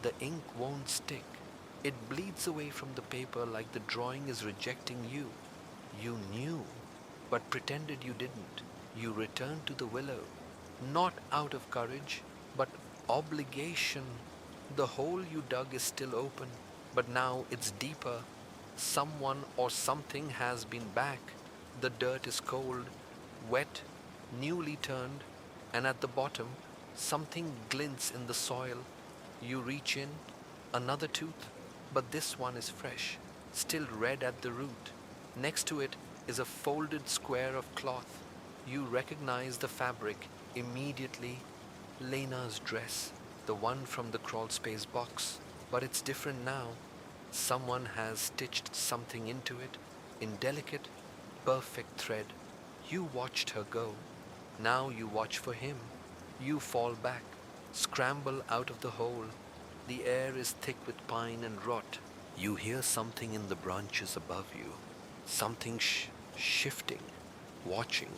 The ink won't stick. It bleeds away from the paper like the drawing is rejecting you. You knew, but pretended you didn't. You returned to the willow, not out of courage, but obligation. The hole you dug is still open, but now it's deeper. Someone or something has been back. The dirt is cold, wet, newly turned, and at the bottom, something glints in the soil. You reach in, another tooth, but this one is fresh, still red at the root. Next to it is a folded square of cloth. You recognize the fabric immediately. Lena's dress, the one from the crawl space box. But it's different now. Someone has stitched something into it, in delicate, perfect thread. You watched her go. Now you watch for him. You fall back, scramble out of the hole. The air is thick with pine and rot. You hear something in the branches above you, something shifting, watching,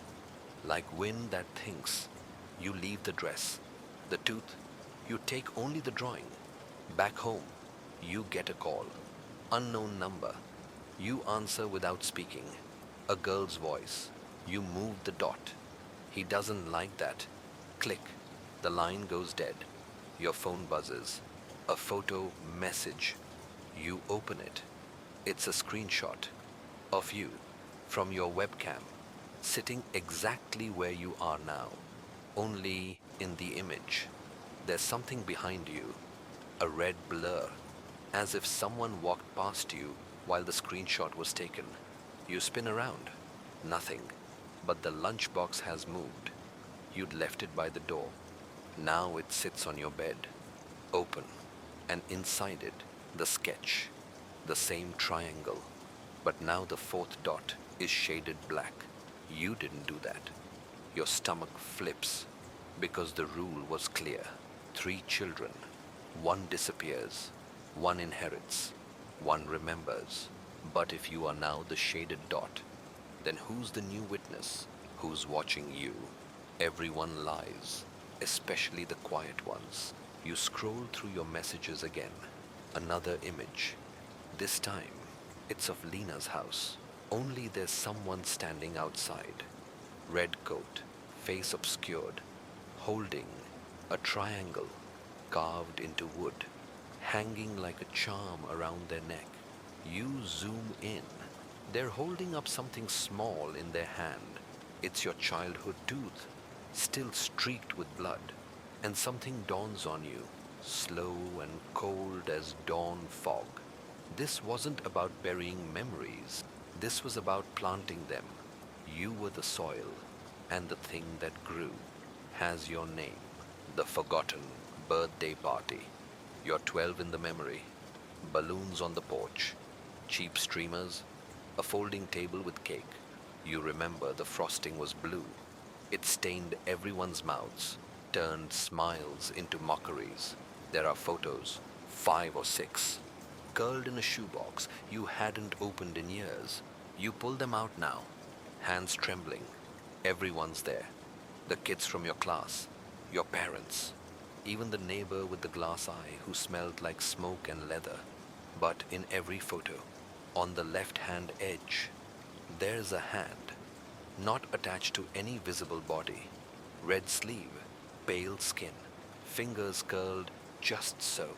like wind that thinks. You leave the dress, the tooth. You take only the drawing. Back home, you get a call. Unknown number. You answer without speaking. A girl's voice. You move the dot. He doesn't like that. Click. The line goes dead. Your phone buzzes. A photo message. You open it. It's a screenshot of you from your webcam, sitting exactly where you are now, only in the image. There's something behind you, a red blur, as if someone walked past you while the screenshot was taken. You spin around. Nothing. But the lunchbox has moved. You'd left it by the door. Now it sits on your bed, open, and inside it, the sketch, the same triangle, but now the fourth dot is shaded black. You didn't do that. Your stomach flips, because the rule was clear. 3 children, 1 disappears, 1 inherits, 1 remembers. But if you are now the shaded dot, then who's the new witness? Who's watching you? Everyone lies, especially the quiet ones. You scroll through your messages again. Another image. This time, it's of Lena's house. Only there's someone standing outside. Red coat, face obscured, holding a triangle carved into wood, hanging like a charm around their neck. You zoom in. They're holding up something small in their hand. It's your childhood tooth, still streaked with blood. And something dawns on you, slow and cold as dawn fog. This wasn't about burying memories. This was about planting them. You were the soil, and the thing that grew has your name. The forgotten birthday party. You're 12 in the memory. Balloons on the porch, cheap streamers, a folding table with cake. You remember the frosting was blue. It stained everyone's mouths, turned smiles into mockeries. There are photos, 5 or 6, curled in a shoebox you hadn't opened in years. You pull them out now, hands trembling. Everyone's there. The kids from your class, your parents, even the neighbor with the glass eye who smelled like smoke and leather. But in every photo, on the left-hand edge, there's a hand, not attached to any visible body. Red sleeve, pale skin, fingers curled just so,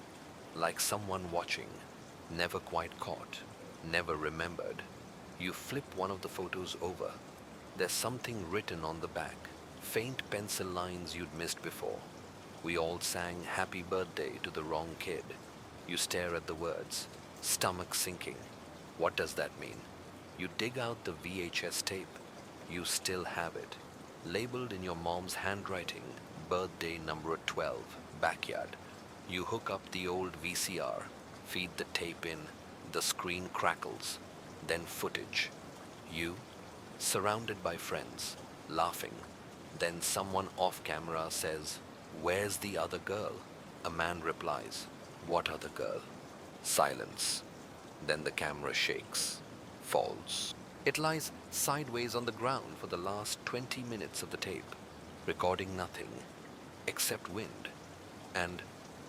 like someone watching, never quite caught, never remembered. You flip one of the photos over. There's something written on the back, faint pencil lines you'd missed before. We all sang happy birthday to the wrong kid. You stare at the words, stomach sinking. What does that mean? You dig out the VHS tape. You still have it, labeled in your mom's handwriting, birthday number 12, backyard. You hook up the old VCR, feed the tape in, the screen crackles, then footage. You, surrounded by friends, laughing. Then someone off camera says, "Where's the other girl?" A man replies, "What other girl?" Silence. Then the camera shakes, falls. It lies sideways on the ground for the last 20 minutes of the tape, recording nothing except wind and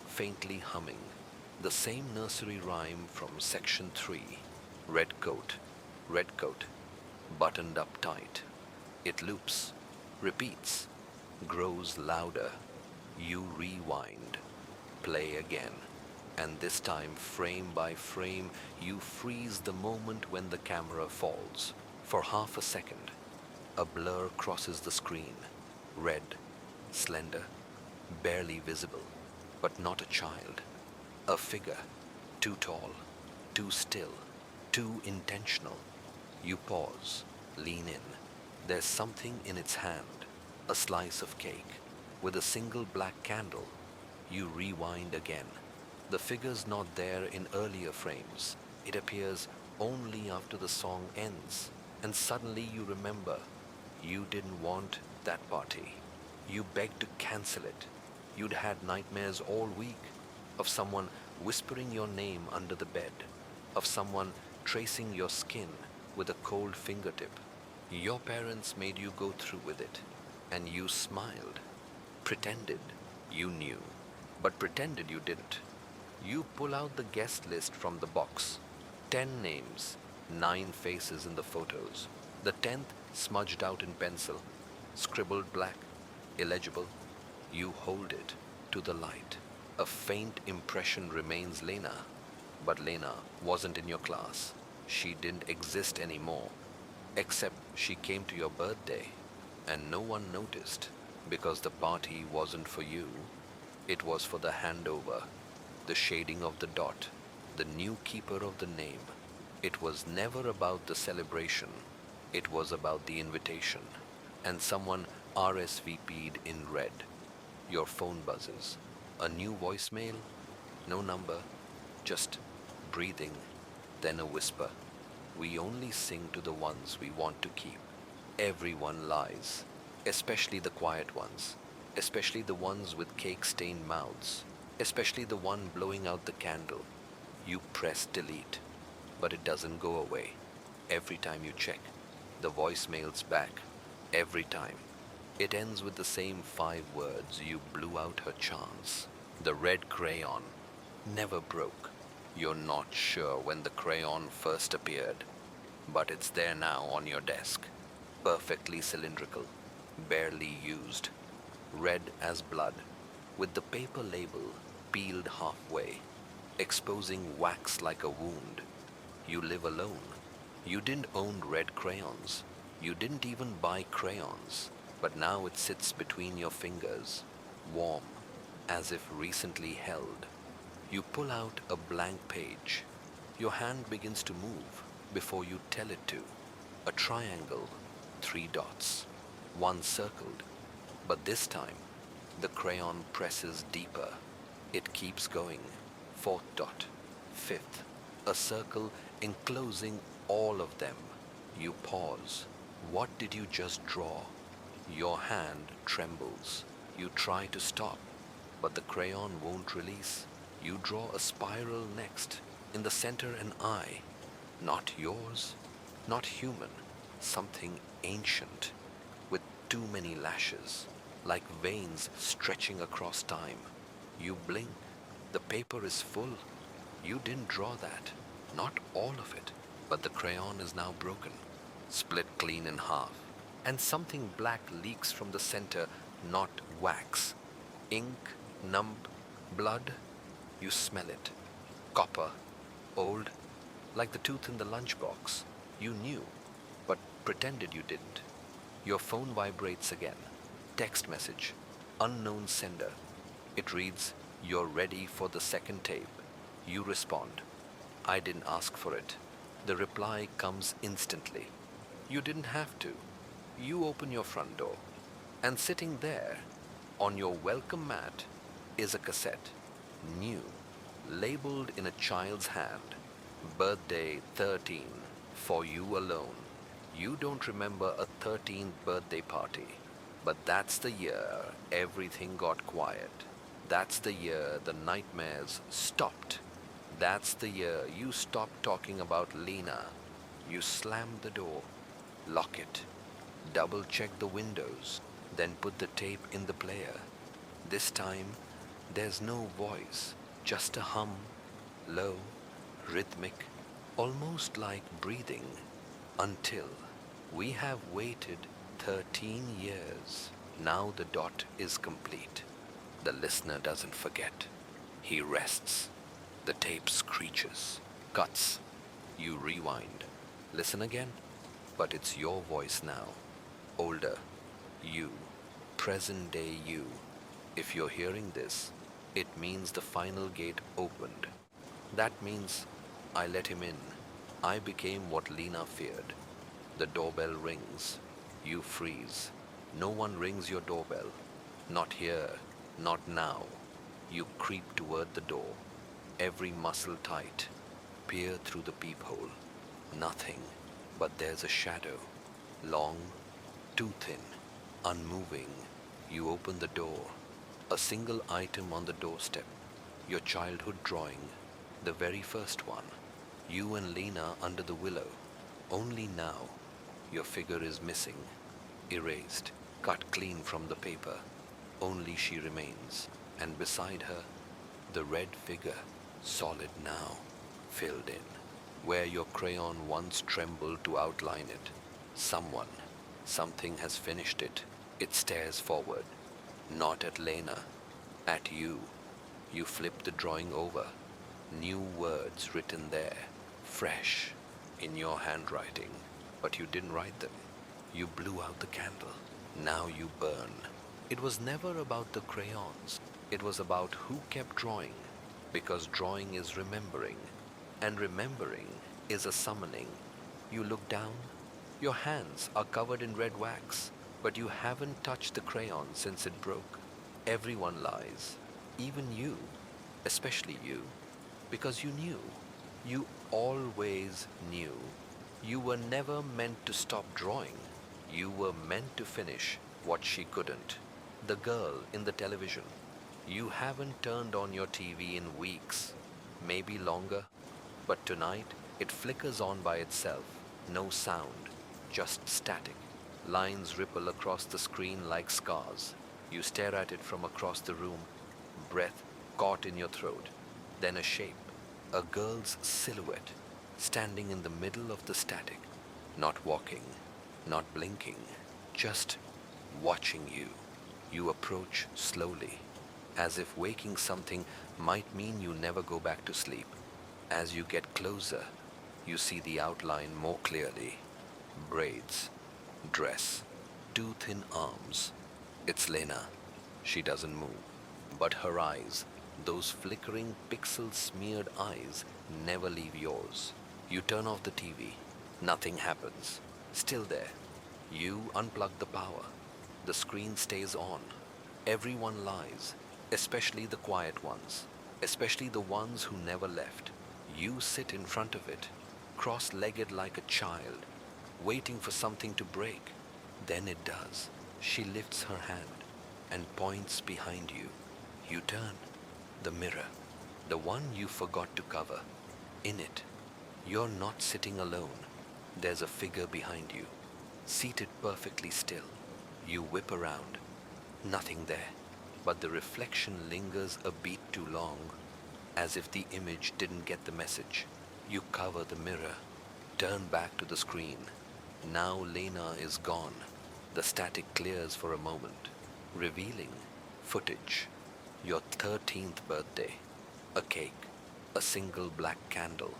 faintly humming the same nursery rhyme from section 3. Red coat, buttoned up tight. It loops, repeats, grows louder. You rewind, play again, and this time, frame by frame, you freeze the moment when the camera falls. For half a second, a blur crosses the screen. Red, slender, barely visible, but not a child. A figure, too tall, too still, too intentional. You pause, lean in. There's something in its hand, a slice of cake. with a single black candle. You rewind again. The figure's not there in earlier frames. It appears only after the song ends. And suddenly you remember, you didn't want that party. You begged to cancel it. You'd had nightmares all week of someone whispering your name under the bed, of someone tracing your skin with a cold fingertip. Your parents made you go through with it, and you smiled, pretended you knew, but pretended you didn't. You pull out the guest list from the box. 10 names, 9 faces in the photos. The 10th smudged out in pencil, scribbled black, illegible. You hold it to the light. A faint impression remains Lena. But Lena wasn't in your class. She didn't exist anymore. Except she came to your birthday, and no one noticed, because the party wasn't for you. It was for the handover, the shading of the dot, the new keeper of the name. It was never about the celebration. It was about the invitation. And someone RSVP'd in red. Your phone buzzes. A new voicemail? No number. Just breathing. Then a whisper. We only sing to the ones we want to keep. Everyone lies. Especially the quiet ones. Especially the ones with cake-stained mouths. Especially the one blowing out the candle. You press delete. But it doesn't go away. Every time you check, the voicemail's back. Every time. It ends with the same 5 words. You blew out her chance. The red crayon never broke. You're not sure when the crayon first appeared, but it's there now on your desk. Perfectly cylindrical, barely used. Red as blood, with the paper label peeled halfway, exposing wax like a wound. You live alone. You didn't own red crayons. You didn't even buy crayons, but now it sits between your fingers, warm, as if recently held. You pull out a blank page. Your hand begins to move before you tell it to. A triangle, 3 dots, 1 circled, but this time the crayon presses deeper. It keeps going. 4th dot, 5th, a circle enclosing all of them. You pause. What did you just draw? Your hand trembles. You try to stop, but the crayon won't release. You draw a spiral next. In the center, an eye. Not yours, not human. Something ancient, with too many lashes, like veins stretching across time. You blink. The paper is full. You didn't draw that. Not all of it. But the crayon is now broken, split clean in half. And something black leaks from the center, not wax. Ink, numb, blood. You smell it. Copper. Old. Like the tooth in the lunchbox. You knew, but pretended you didn't. Your phone vibrates again. Text message. Unknown sender. It reads, "You're ready for the second tape." You respond, "I didn't ask for it." The reply comes instantly. You didn't have to. You open your front door, and sitting there, on your welcome mat, is a cassette. New, labeled in a child's hand. Birthday 13, for you alone. You don't remember a 13th birthday party, but that's the year everything got quiet. That's the year the nightmares stopped. That's the year you stopped talking about Lena. You slam the door, lock it, double-check the windows, then put the tape in the player. This time, there's no voice, just a hum, low, rhythmic, almost like breathing, until we have waited 13 years. Now the dot is complete. The listener doesn't forget. He rests. The tape screeches, cuts. You rewind. Listen again, but it's your voice now. Older, you, present day you. If you're hearing this, it means the final gate opened. That means I let him in. I became what Lena feared. The doorbell rings. You freeze. No one rings your doorbell. Not here, not now. You creep toward the door, every muscle tight. Peer through the peephole. Nothing, but there's a shadow. Long, too thin, unmoving. You open the door. A single item on the doorstep. Your childhood drawing. The very first one. You and Lena under the willow. Only now. Your figure is missing. Erased. Cut clean from the paper. Only she remains. And beside her, the red figure. Solid now. Filled in. Where your crayon once trembled to outline it. Someone. Something has finished it. It stares forward. Not at Lena. At you. You flip the drawing over. New words written there. Fresh. In your handwriting. But you didn't write them. You blew out the candle. Now you burn. It was never about the crayons. It was about who kept drawing. Because drawing is remembering. And remembering is a summoning. You look down. Your hands are covered in red wax. But you haven't touched the crayon since it broke. Everyone lies. Even you. Especially you. Because you knew. You always knew. You were never meant to stop drawing. You were meant to finish what she couldn't. The girl in the television. You haven't turned on your TV in weeks. Maybe longer. But tonight, it flickers on by itself. No sound. Just static. Lines ripple across the screen like scars. You stare at it from across the room. Breath caught in your throat. Then a shape. A girl's silhouette. Standing in the middle of the static. Not walking. Not blinking. Just watching you. You approach slowly. As if waking something might mean you never go back to sleep. As you get closer, you see the outline more clearly. Braids. Dress. Two thin arms. It's Lena. She doesn't move. But her eyes, those flickering pixel-smeared eyes, never leave yours. You turn off the TV. Nothing happens. Still there. You unplug the power. The screen stays on. Everyone lies, especially the quiet ones, especially the ones who never left. You sit in front of it, cross-legged like a child, waiting for something to break. Then it does. She lifts her hand and points behind you. You turn. The mirror. The one you forgot to cover. In it. You're not sitting alone. There's a figure behind you. Seated perfectly still. You whip around. Nothing there. But the reflection lingers a beat too long. As if the image didn't get the message. You cover the mirror. Turn back to the screen. Now Lena is gone. The static clears for a moment, revealing footage. Your 13th birthday. A cake. A single black candle.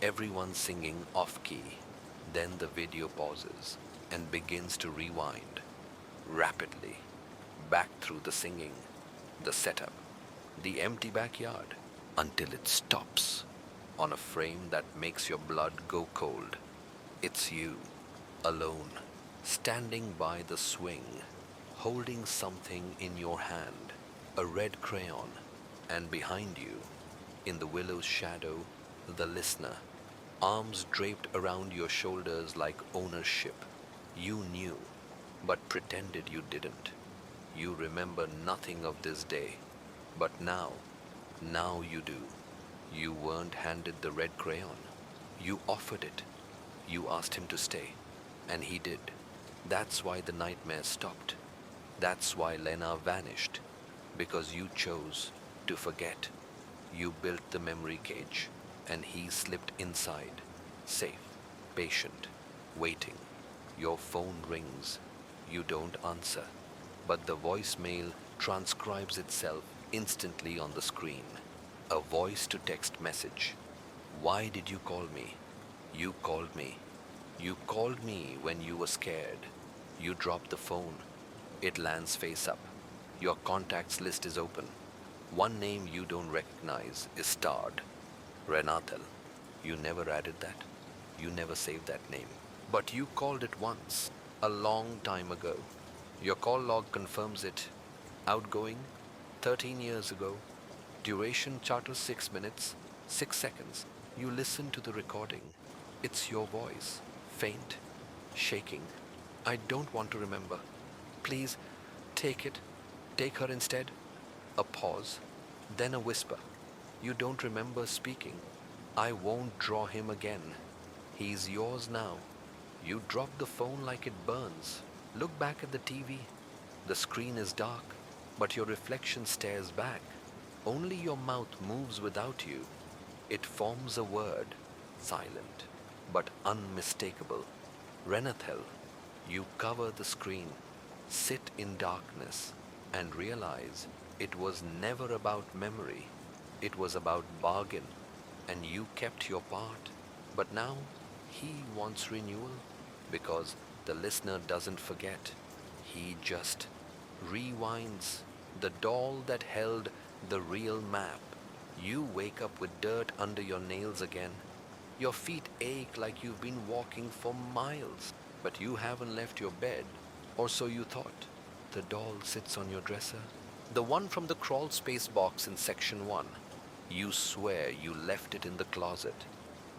Everyone singing off-key. Then the video pauses and begins to rewind. Rapidly. Back through the singing. The setup. The empty backyard. Until it stops. On a frame that makes your blood go cold. It's you. Alone. Standing by the swing. Holding something in your hand. A red crayon. And behind you, in the willow's shadow, the listener. Arms draped around your shoulders like ownership. You knew, but pretended you didn't. You remember nothing of this day. But now you do. You weren't handed the red crayon. You offered it. You asked him to stay. And he did. That's why the nightmare stopped. That's why Lena vanished. Because you chose to forget. You built the memory cage. And he slipped inside. Safe. Patient. Waiting. Your phone rings. You don't answer. But the voicemail transcribes itself instantly on the screen. A voice-to-text message. Why did you call me? You called me. You called me when you were scared. You dropped the phone. It lands face up. Your contacts list is open. One name you don't recognize is starred. Renatel. You never added that. You never saved that name. But you called it once, a long time ago. Your call log confirms it. Outgoing, 13 years ago. Duration charter 6 minutes, 6 seconds. You listen to the recording. It's your voice, faint, shaking. I don't want to remember. Please, take it. Take her instead. A pause, then a whisper. You don't remember speaking. I won't draw him again. He's yours now. You drop the phone like it burns. Look back at the TV. The screen is dark, but your reflection stares back. Only your mouth moves without you. It forms a word, silent, but unmistakable. Renathel. You cover the screen, sit in darkness, and realize it was never about memory. It was about bargain, and you kept your part. But now he wants renewal because the listener doesn't forget. He just rewinds the doll that held the real map. You wake up with dirt under your nails again. Your feet ache like you've been walking for miles, but you haven't left your bed, or so you thought. The doll sits on your dresser, the one from the crawl space box in section 1. You swear you left it in the closet.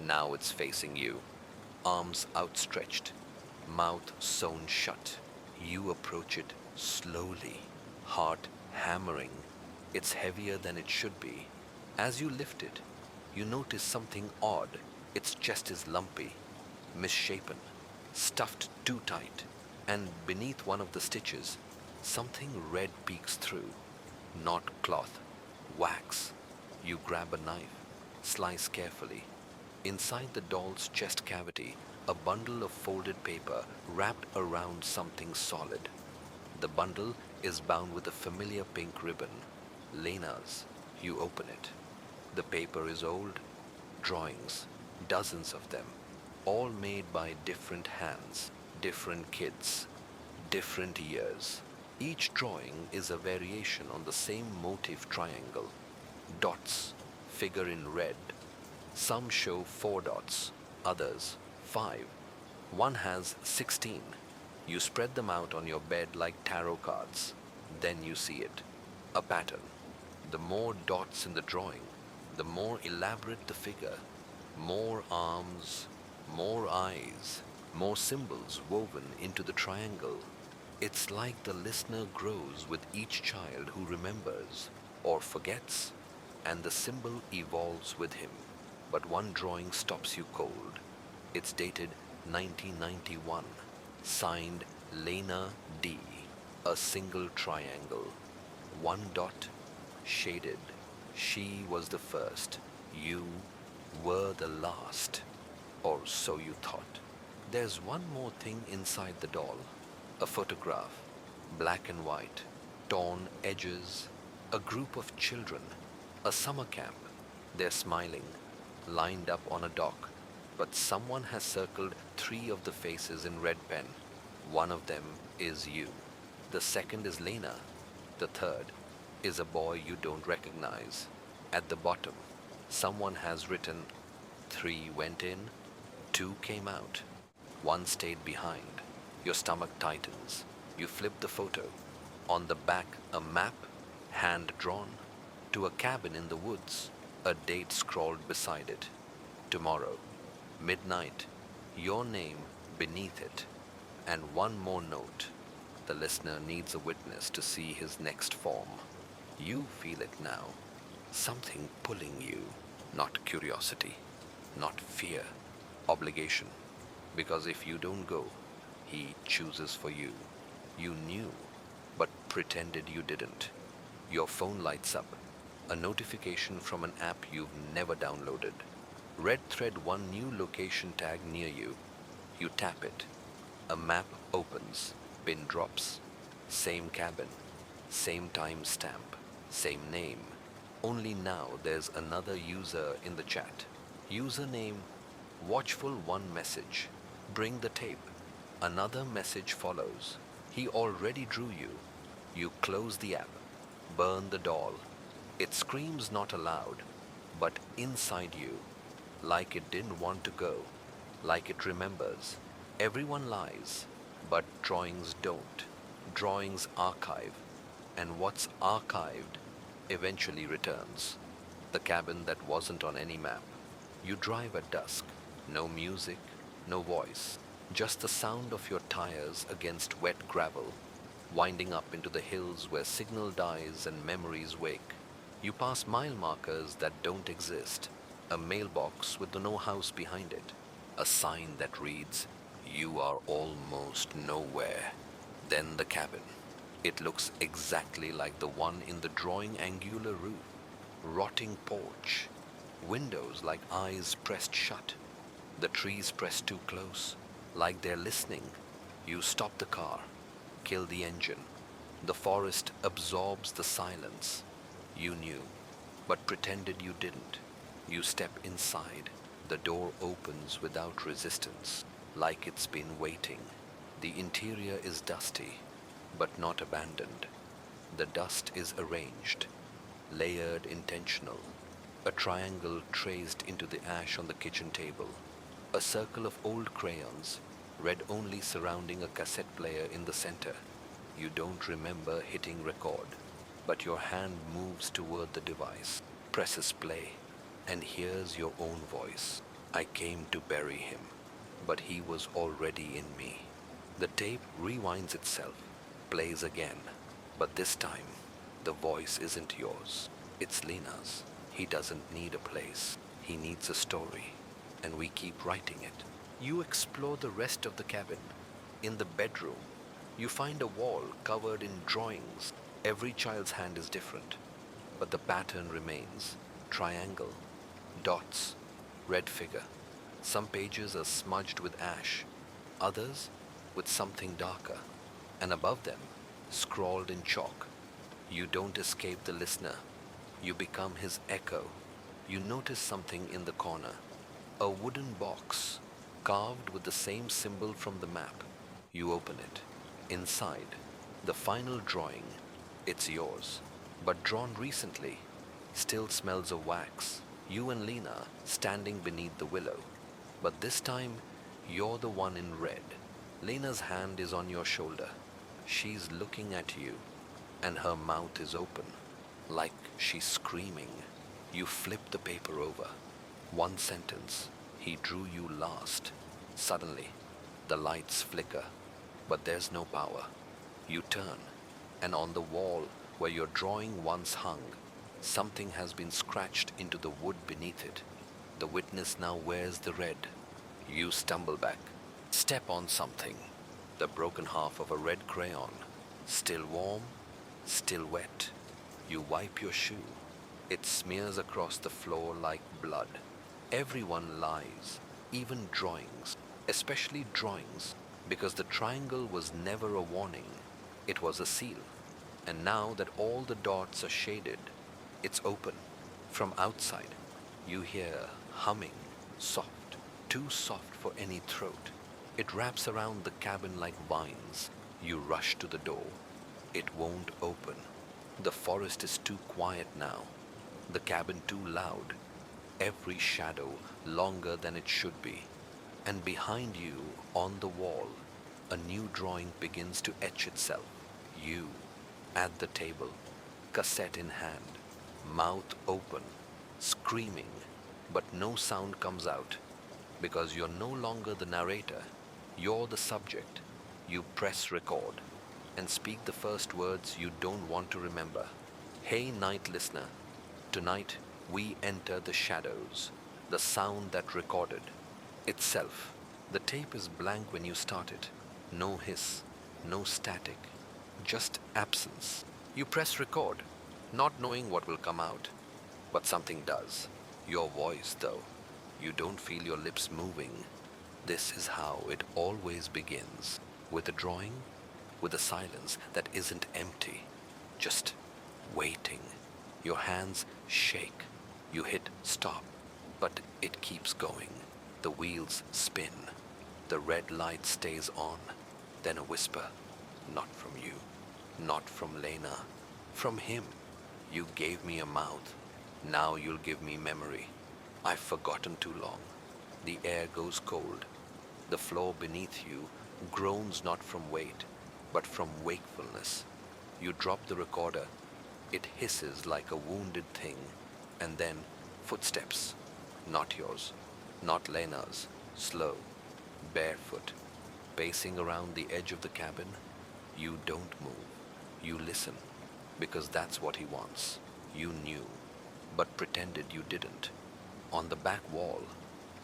Now it's facing you, arms outstretched, mouth sewn shut. You approach it slowly, heart hammering. It's heavier than it should be. As you lift it, you notice something odd. Its chest is lumpy, misshapen, stuffed too tight, and beneath one of the stitches, something red peeks through. Not cloth, wax. You grab a knife, slice carefully. Inside the doll's chest cavity, a bundle of folded paper wrapped around something solid. The bundle is bound with a familiar pink ribbon. Lena's. You open it. The paper is old. Drawings, dozens of them, all made by different hands, different kids, different years. Each drawing is a variation on the same motif triangle. Dots figure in red. Some show 4 dots, others 5. One has 16. You spread them out on your bed like tarot cards. Then you see it. A pattern. The more dots in the drawing, the more elaborate the figure. More arms, more eyes, more symbols woven into the triangle. It's like the listener grows with each child who remembers or forgets, and the symbol evolves with him. But one drawing stops you cold. It's dated 1991, signed Lena D. A single triangle, 1 dot, shaded. She was the first. You were the last. Or so you thought. There's one more thing inside the doll. A photograph, black and white, torn edges, a group of children, a summer camp. They're smiling, lined up on a dock, but someone has circled 3 of the faces in red pen. One of them is you. The second is Lena. The third is a boy you don't recognize. At the bottom, someone has written, 3 went in, 2 came out, 1 stayed behind. Your stomach tightens. You flip the photo. On the back, a map, hand drawn, to a cabin in the woods, a date scrawled beside it. Tomorrow, midnight, your name beneath it, and one more note. The listener needs a witness to see his next form. You feel it now. Something pulling you. Not curiosity, not fear, obligation. Because if you don't go, he chooses for you. You knew, but pretended you didn't. Your phone lights up. A notification from an app you've never downloaded. Red thread 1 new location tag near you. You tap it. A map opens. Pin drops. Same cabin. Same time stamp. Same name. Only now there's another user in the chat. Username Watchful1 message. Bring the tape. Another message follows. He already drew you. You close the app. Burn the doll. It screams not aloud, but inside you, like it didn't want to go, like it remembers. Everyone lies, but drawings don't. Drawings archive. And what's archived eventually returns. The cabin that wasn't on any map. You drive at dusk. No music, no voice. Just the sound of your tires against wet gravel, winding up into the hills where signal dies and memories wake. You pass mile markers that don't exist. A mailbox with no house behind it. A sign that reads, "You are almost nowhere." Then the cabin. It looks exactly like the one in the drawing, angular roof, rotting porch, windows like eyes pressed shut, the trees pressed too close, like they're listening. You stop the car, kill the engine. The forest absorbs the silence. You knew, but pretended you didn't. You step inside. The door opens without resistance, like it's been waiting. The interior is dusty, but not abandoned. The dust is arranged, layered, intentional. A triangle traced into the ash on the kitchen table. A circle of old crayons, red only, surrounding a cassette player in the center. You don't remember hitting record, but your hand moves toward the device, presses play, and hears your own voice. I came to bury him, but he was already in me. The tape rewinds itself, plays again, but this time, the voice isn't yours. It's Lena's. He doesn't need a place. He needs a story, and we keep writing it. You explore the rest of the cabin. In the bedroom, you find a wall covered in drawings. Every child's hand is different, but the pattern remains. Triangle, dots, red figure. Some pages are smudged with ash, others with something darker, and above them, scrawled in chalk. You don't escape the listener. You become his echo. You notice something in the corner. A wooden box, carved with the same symbol from the map. You open it. Inside, the final drawing. It's yours, but drawn recently. Still smells of wax. You and Lena standing beneath the willow. But this time, you're the one in red. Lena's hand is on your shoulder. She's looking at you, and her mouth is open, like she's screaming. You flip the paper over. One sentence. He drew you last. Suddenly, the lights flicker, but there's no power. You turn, and on the wall where your drawing once hung, something has been scratched into the wood beneath it. The witness now wears the red. You stumble back, step on something. The broken half of a red crayon. Still warm, still wet. You wipe your shoe. It smears across the floor like blood. Everyone lies, even drawings, especially drawings, because the triangle was never a warning. It was a seal. And now that all the dots are shaded, it's open. From outside, you hear humming, soft, too soft for any throat. It wraps around the cabin like vines. You rush to the door. It won't open. The forest is too quiet now. The cabin too loud. Every shadow longer than it should be. And behind you, on the wall, a new drawing begins to etch itself. You, at the table, cassette in hand, mouth open, screaming, but no sound comes out, because you're no longer the narrator. You're the subject. You press record and speak the first words you don't want to remember. Hey, night listener. Tonight, we enter the shadows, the sound that recorded itself. The tape is blank when you start it. No hiss, no static, just absence. You press record, not knowing what will come out, but something does. Your voice, though. You don't feel your lips moving. This is how it always begins, with a drawing, with a silence that isn't empty, just waiting. Your hands shake. You hit stop, but it keeps going. The wheels spin. The red light stays on. Then a whisper, not from you, not from Lena, from him. You gave me a mouth. Now you'll give me memory. I've forgotten too long. The air goes cold. The floor beneath you groans not from weight, but from wakefulness. You drop the recorder. It hisses like a wounded thing. And then footsteps. Not yours. Not Lena's. Slow. Barefoot. Pacing around the edge of the cabin. You don't move. You listen. Because that's what he wants. You knew. But pretended you didn't. On the back wall,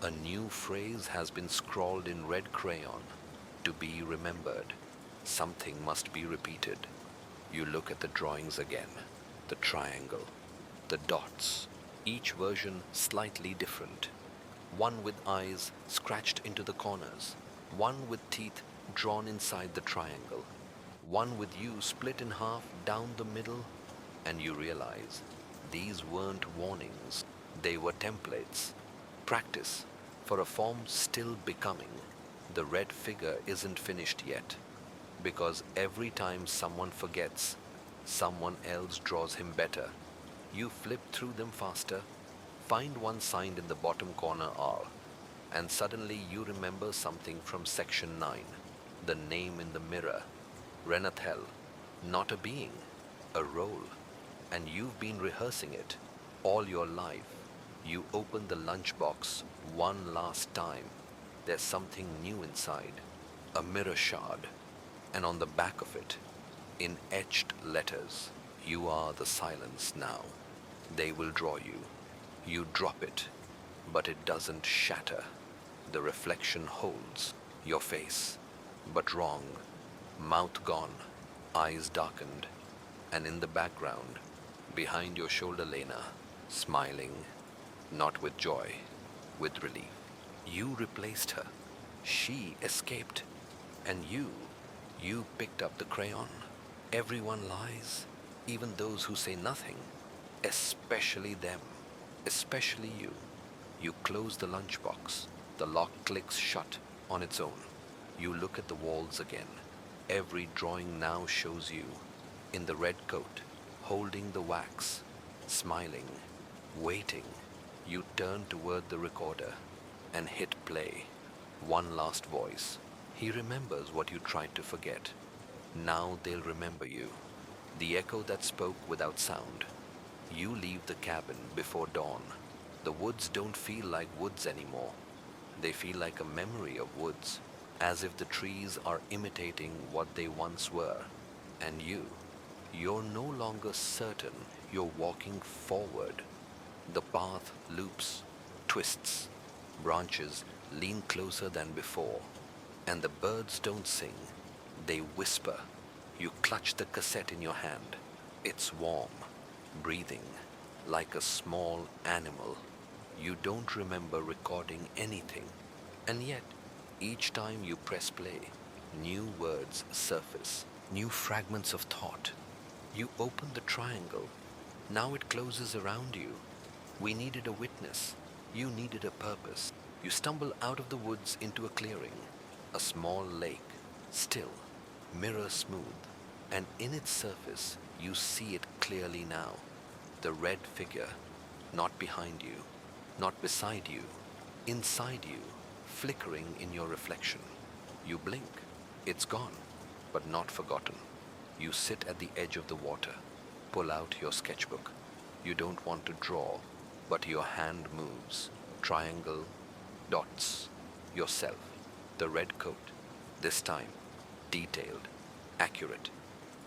a new phrase has been scrawled in red crayon. To be remembered. Something must be repeated. You look at the drawings again. The triangle. The dots. Each version slightly different. One with eyes scratched into the corners. One with teeth drawn inside the triangle. One with you split in half down the middle. And you realize these weren't warnings. They were templates. Practice for a form still becoming. The red figure isn't finished yet. Because every time someone forgets, someone else draws him better. You flip through them faster, find one signed in the bottom corner R, and suddenly you remember something from section 9, the name in the mirror. Renathel, not a being, a role, and you've been rehearsing it all your life. You open the lunchbox one last time. There's something new inside, a mirror shard, and on the back of it, in etched letters, you are the silence now. They will draw you. You drop it, but it doesn't shatter. The reflection holds your face, but wrong, mouth gone, eyes darkened, and in the background, behind your shoulder Lena, smiling, not with joy, with relief. You replaced her. She escaped. And you picked up the crayon. Everyone lies, even those who say nothing, especially them, especially you. You close the lunchbox. The lock clicks shut on its own. You look at the walls again. Every drawing now shows you, in the red coat, holding the wax, smiling, waiting. You turn toward the recorder and hit play. One last voice. He remembers what you tried to forget. Now they'll remember you. The echo that spoke without sound. You leave the cabin before dawn. The woods don't feel like woods anymore. They feel like a memory of woods, as if the trees are imitating what they once were. And you're no longer certain you're walking forward. The path loops, twists, branches lean closer than before, and the birds don't sing, they whisper. You clutch the cassette in your hand. It's warm, breathing, like a small animal. You don't remember recording anything, and yet, each time you press play, new words surface, new fragments of thought. You open the triangle. Now it closes around you. We needed a witness. You needed a purpose. You stumble out of the woods into a clearing, a small lake, still, mirror smooth, and in its surface you see it clearly now. The red figure, not behind you, not beside you, inside you, flickering in your reflection. You blink. It's gone, but not forgotten. You sit at the edge of the water, pull out your sketchbook. You don't want to draw, but your hand moves. Triangle, dots, yourself, the red coat, this time, detailed, accurate.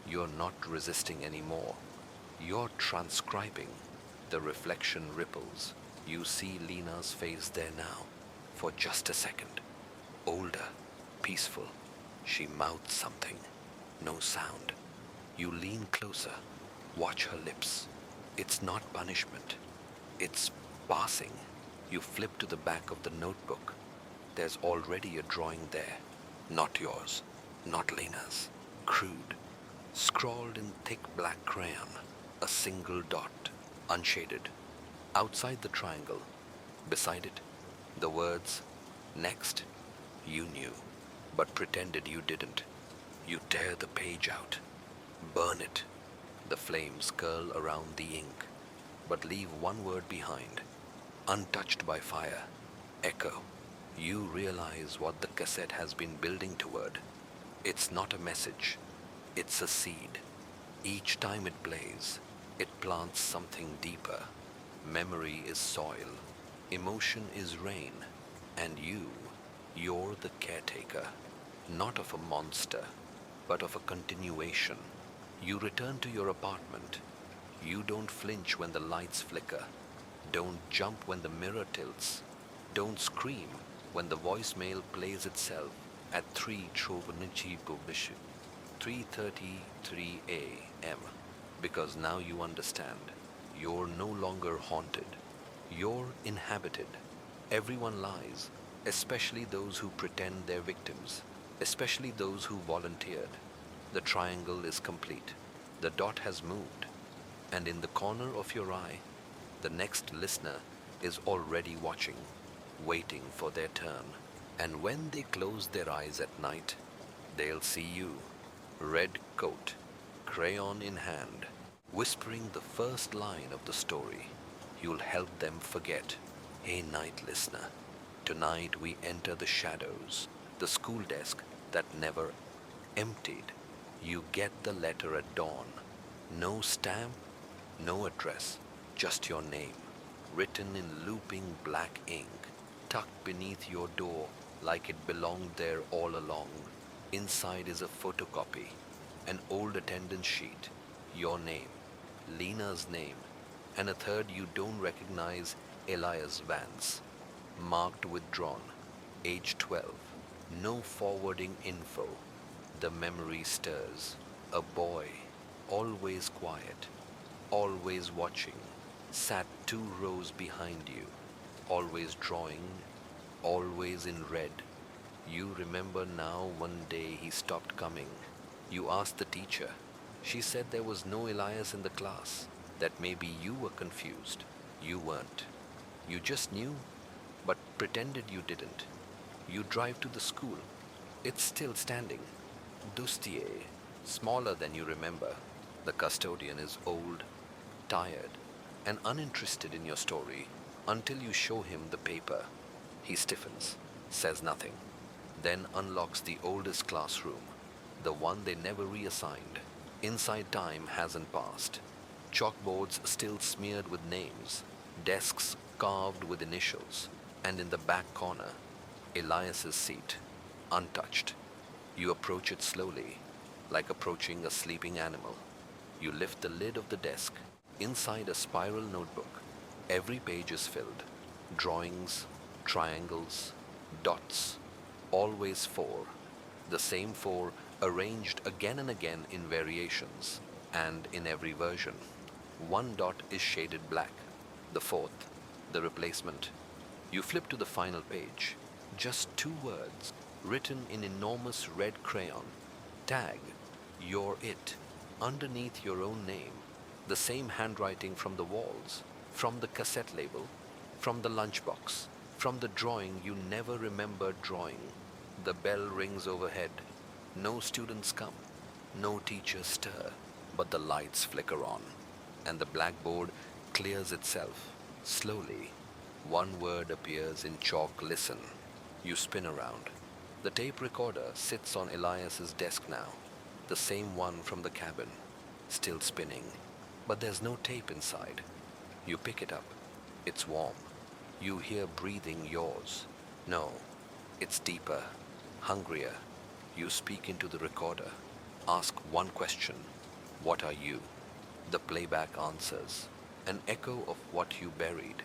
You're not resisting anymore. You're transcribing. The reflection ripples. You see Lena's face there now, for just a second. Older, peaceful. She mouths something. No sound. You lean closer. Watch her lips. It's not punishment. It's passing. You flip to the back of the notebook. There's already a drawing there. Not yours. Not Lena's. Crude. Scrawled in thick black crayon. A single dot. Unshaded. Outside the triangle. Beside it, the words, next. You knew, but pretended you didn't. You tear the page out. Burn it. The flames curl around the ink, but leave one word behind. Untouched by fire. Echo. You realize what the cassette has been building toward. It's not a message. It's a seed. Each time it plays, it plants something deeper. Memory is soil, emotion is rain, and you're the caretaker, not of a monster, but of a continuation. You return to your apartment. You don't flinch when the lights flicker. Don't jump when the mirror tilts. Don't scream when the voicemail plays itself at 3:33 a.m. Because now you understand. You're no longer haunted. You're inhabited. Everyone lies, especially those who pretend they're victims, especially those who volunteered. The triangle is complete. The dot has moved. And in the corner of your eye, the next listener is already watching, waiting for their turn. And when they close their eyes at night, they'll see you, red coat, crayon in hand, whispering the first line of the story. You'll help them forget. Hey, night listener, tonight we enter the shadows, the school desk that never emptied. You get the letter at dawn. No stamp, no address, just your name, written in looping black ink, tucked beneath your door like it belonged there all along. Inside is a photocopy, an old attendance sheet, your name, Lena's name, and a third you don't recognize, Elias Vance, marked withdrawn, age 12, no forwarding info. The memory stirs. A boy, always quiet, always watching, sat 2 rows behind you, always drawing, always in red. You remember now one day he stopped coming. You asked the teacher. She said there was no Elias in the class, that maybe you were confused. You weren't. You just knew, but pretended you didn't. You drive to the school. It's still standing. Dustier, smaller than you remember. The custodian is old, tired, and uninterested in your story until you show him the paper. He stiffens, says nothing, then unlocks the oldest classroom, the one they never reassigned. Inside time hasn't passed. Chalkboards still smeared with names, desks carved with initials, and in the back corner, Elias's seat, untouched. You approach it slowly, like approaching a sleeping animal. You lift the lid of the desk. Inside a spiral notebook, every page is filled. Drawings, triangles, dots, always 4. The same 4 arranged again and again in variations, and in every version. One dot is shaded black, the 4th, the replacement. You flip to the final page. Just 2 words, written in enormous red crayon. Tag, you're it, underneath your own name. The same handwriting from the walls, from the cassette label, from the lunchbox, from the drawing you never remembered drawing. The bell rings overhead. No students come, no teachers stir, but the lights flicker on, and the blackboard clears itself. Slowly, one word appears in chalk: listen. You spin around. The tape recorder sits on Elias's desk now, the same one from the cabin, still spinning, but there's no tape inside. You pick it up. It's warm. You hear breathing yours. No, it's deeper, hungrier. You speak into the recorder. Ask one question. What are you? The playback answers. An echo of what you buried.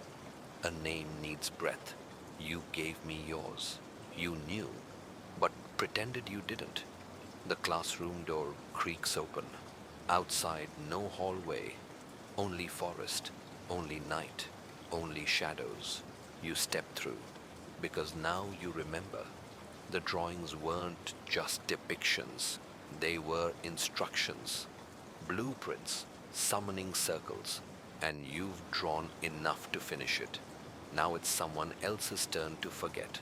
A name needs breath. You gave me yours. You knew, but pretended you didn't. The classroom door creaks open. Outside, no hallway. Only forest. Only night. Only shadows. You step through, because now you remember. The drawings weren't just depictions. They were instructions, blueprints, summoning circles, and you've drawn enough to finish it. Now it's someone else's turn to forget.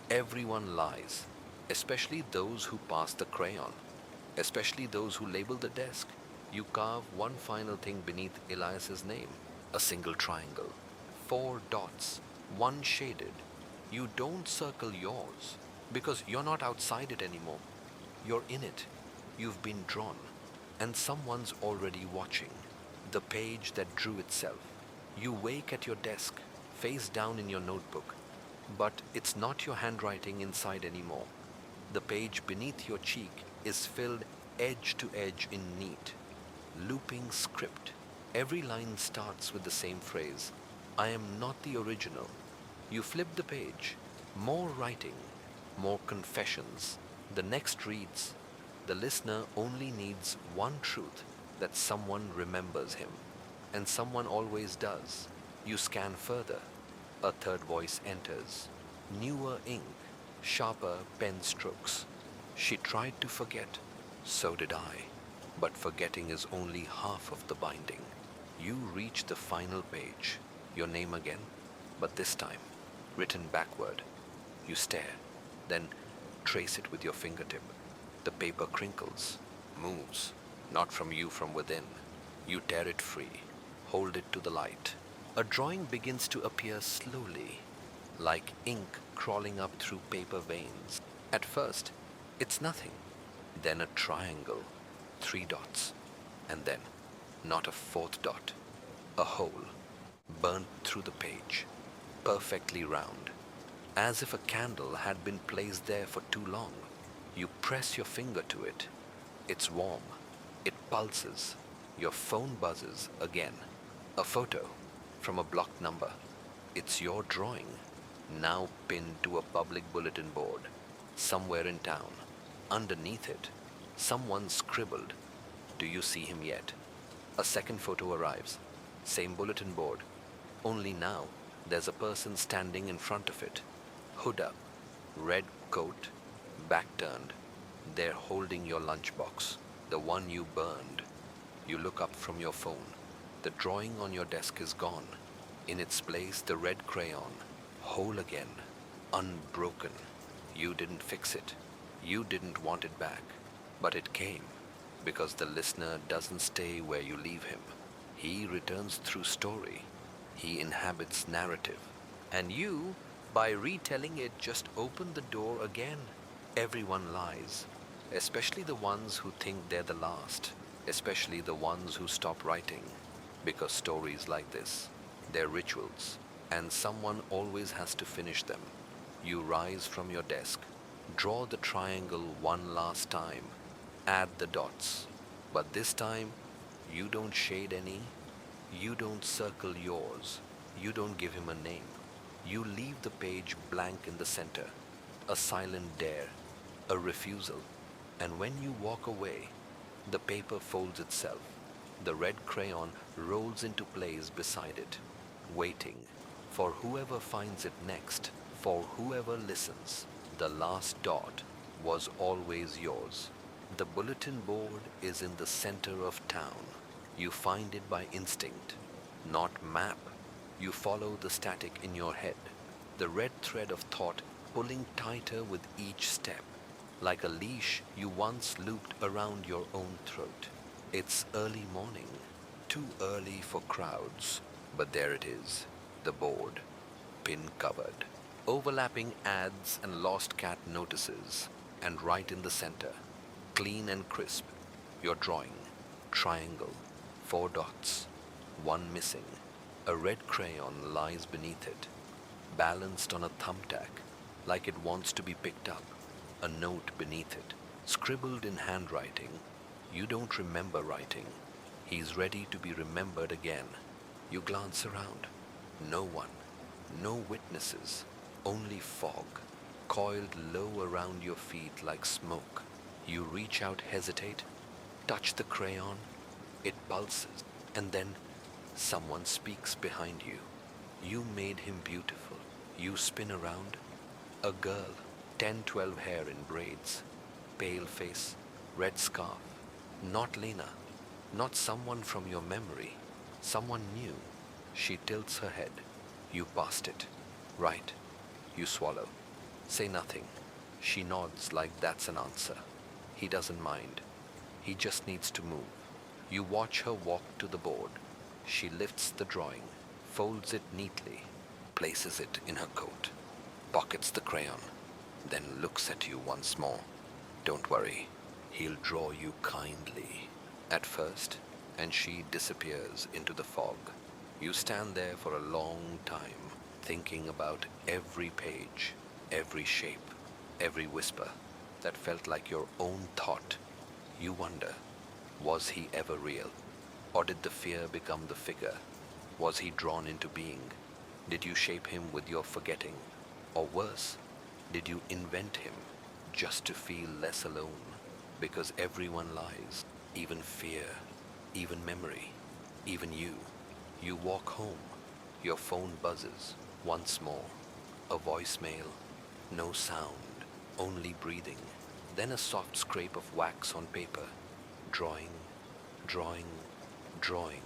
Everyone lies, especially those who pass the crayon, especially those who label the desk. You carve one final thing beneath Elias's name, a single triangle, 4 dots, one shaded. You don't circle yours, because you're not outside it anymore. You're in it. You've been drawn. and someone's already watching. The page that drew itself. You wake at your desk, face down in your notebook, but it's not your handwriting inside anymore. The page beneath your cheek is filled edge to edge in neat, looping script. Every line starts with the same phrase, I am not the original. You flip the page, more writing, more confessions. The next reads, the listener only needs one truth, that someone remembers him. And someone always does. You scan further. A third voice enters. Newer ink, sharper pen strokes. She tried to forget. So did I. But forgetting is only half of the binding. You reach the final page. Your name again, but this time written backward. You stare, then trace it with your fingertip. The paper crinkles, moves, not from you, from within. You tear it free, hold it to the light. A drawing begins to appear slowly, like ink crawling up through paper veins. At first, it's nothing. Then a triangle, 3 dots, and then, not a 4th dot, a hole, burnt through the page, perfectly round, as if a candle had been placed there for too long. You press your finger to it. It's warm. It pulses. Your phone buzzes again. A photo from a blocked number. It's your drawing, now pinned to a public bulletin board, somewhere in town. Underneath it, someone scribbled, do you see him yet? A second photo arrives. Same bulletin board. Only now, there's a person standing in front of it. Hood up, red coat, back turned. They're holding your lunchbox, the one you burned. You look up from your phone. The drawing on your desk is gone. In its place, the red crayon, whole again, unbroken. You didn't fix it. You didn't want it back. But it came, because the listener doesn't stay where you leave him. He returns through story. He inhabits narrative. And you, by retelling it, just open the door again. Everyone lies, especially the ones who think they're the last, especially the ones who stop writing. Because stories like this, they're rituals, and someone always has to finish them. You rise from your desk, draw the triangle one last time, add the dots. But this time, you don't shade any, you don't circle yours, you don't give him a name. You leave the page blank in the center, a silent dare, a refusal. And when you walk away, the paper folds itself. The red crayon rolls into place beside it, waiting for whoever finds it next, for whoever listens. The last dot was always yours. The bulletin board is in the center of town. You find it by instinct, not map. You follow the static in your head, the red thread of thought pulling tighter with each step, like a leash you once looped around your own throat. It's early morning, too early for crowds, but there it is, the board, pin-covered, overlapping ads and lost cat notices, and right in the center, clean and crisp, your drawing, triangle, 4 dots, 1 missing. A red crayon lies beneath it, balanced on a thumbtack, like it wants to be picked up. A note beneath it, scribbled in handwriting. You don't remember writing. He's ready to be remembered again. You glance around. No one, no witnesses, only fog, coiled low around your feet like smoke. You reach out, hesitate, touch the crayon. It pulses, and then someone speaks behind you. You made him beautiful. You spin around. A girl, 10-12 hair in braids, pale face, red scarf. Not Lena, not someone from your memory, someone new. She tilts her head. You passed it. Right. You swallow. Say nothing. She nods like that's an answer. He doesn't mind. He just needs to move. You watch her walk to the board. She lifts the drawing, folds it neatly, places it in her coat, pockets the crayon, then looks at you once more. Don't worry, he'll draw you kindly. at first, and she disappears into the fog. You stand there for a long time, thinking about every page, every shape, every whisper that felt like your own thought. You wonder, was he ever real? Or did the fear become the figure? Was he drawn into being? Did you shape him with your forgetting? Or worse, did you invent him just to feel less alone? Because everyone lies, even fear, even memory, even you. You walk home, your phone buzzes once more. A voicemail, no sound, only breathing. Then a soft scrape of wax on paper. Drawing, drawing, drawing.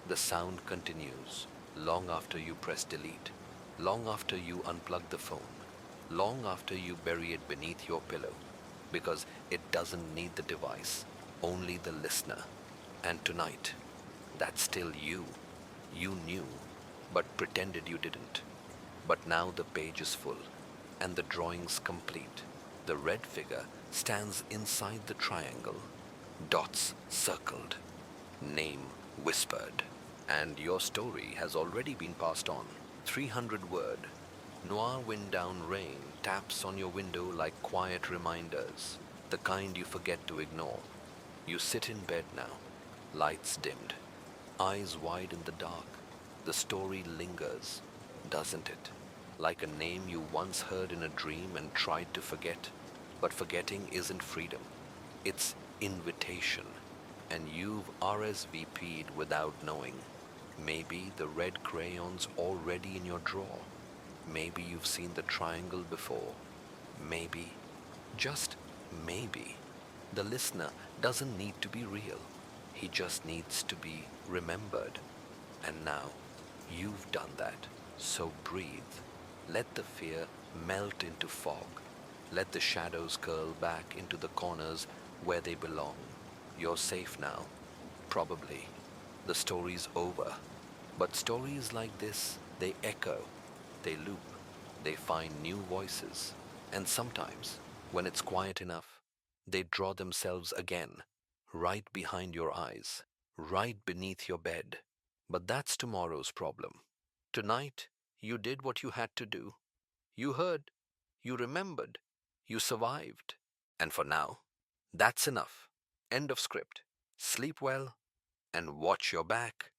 The sound continues long after you press delete, long after you unplug the phone, long after you bury it beneath your pillow, because it doesn't need the device, only the listener. And tonight, that's still you. You knew, but pretended you didn't. But now the page is full, and the drawing's complete. The red figure stands inside the triangle, dots circled, name whispered. And your story has already been passed on. 300 word. Noir wind down rain taps on your window like quiet reminders, the kind you forget to ignore. You sit in bed now, lights dimmed, eyes wide in the dark. The story lingers, doesn't it? Like a name you once heard in a dream and tried to forget. But forgetting isn't freedom, it's invitation. And you've RSVP'd without knowing. Maybe the red crayon's already in your drawer. Maybe you've seen the triangle before. Maybe, just maybe, the listener doesn't need to be real. He just needs to be remembered. And now, you've done that. So breathe. Let the fear melt into fog. Let the shadows curl back into the corners where they belong. You're safe now. Probably. The story's over. But stories like this, they echo, they loop, they find new voices. And sometimes, when it's quiet enough, they draw themselves again, right behind your eyes, right beneath your bed. But that's tomorrow's problem. Tonight, you did what you had to do. You heard, you remembered, you survived. And for now, that's enough. End of script. Sleep well and watch your back.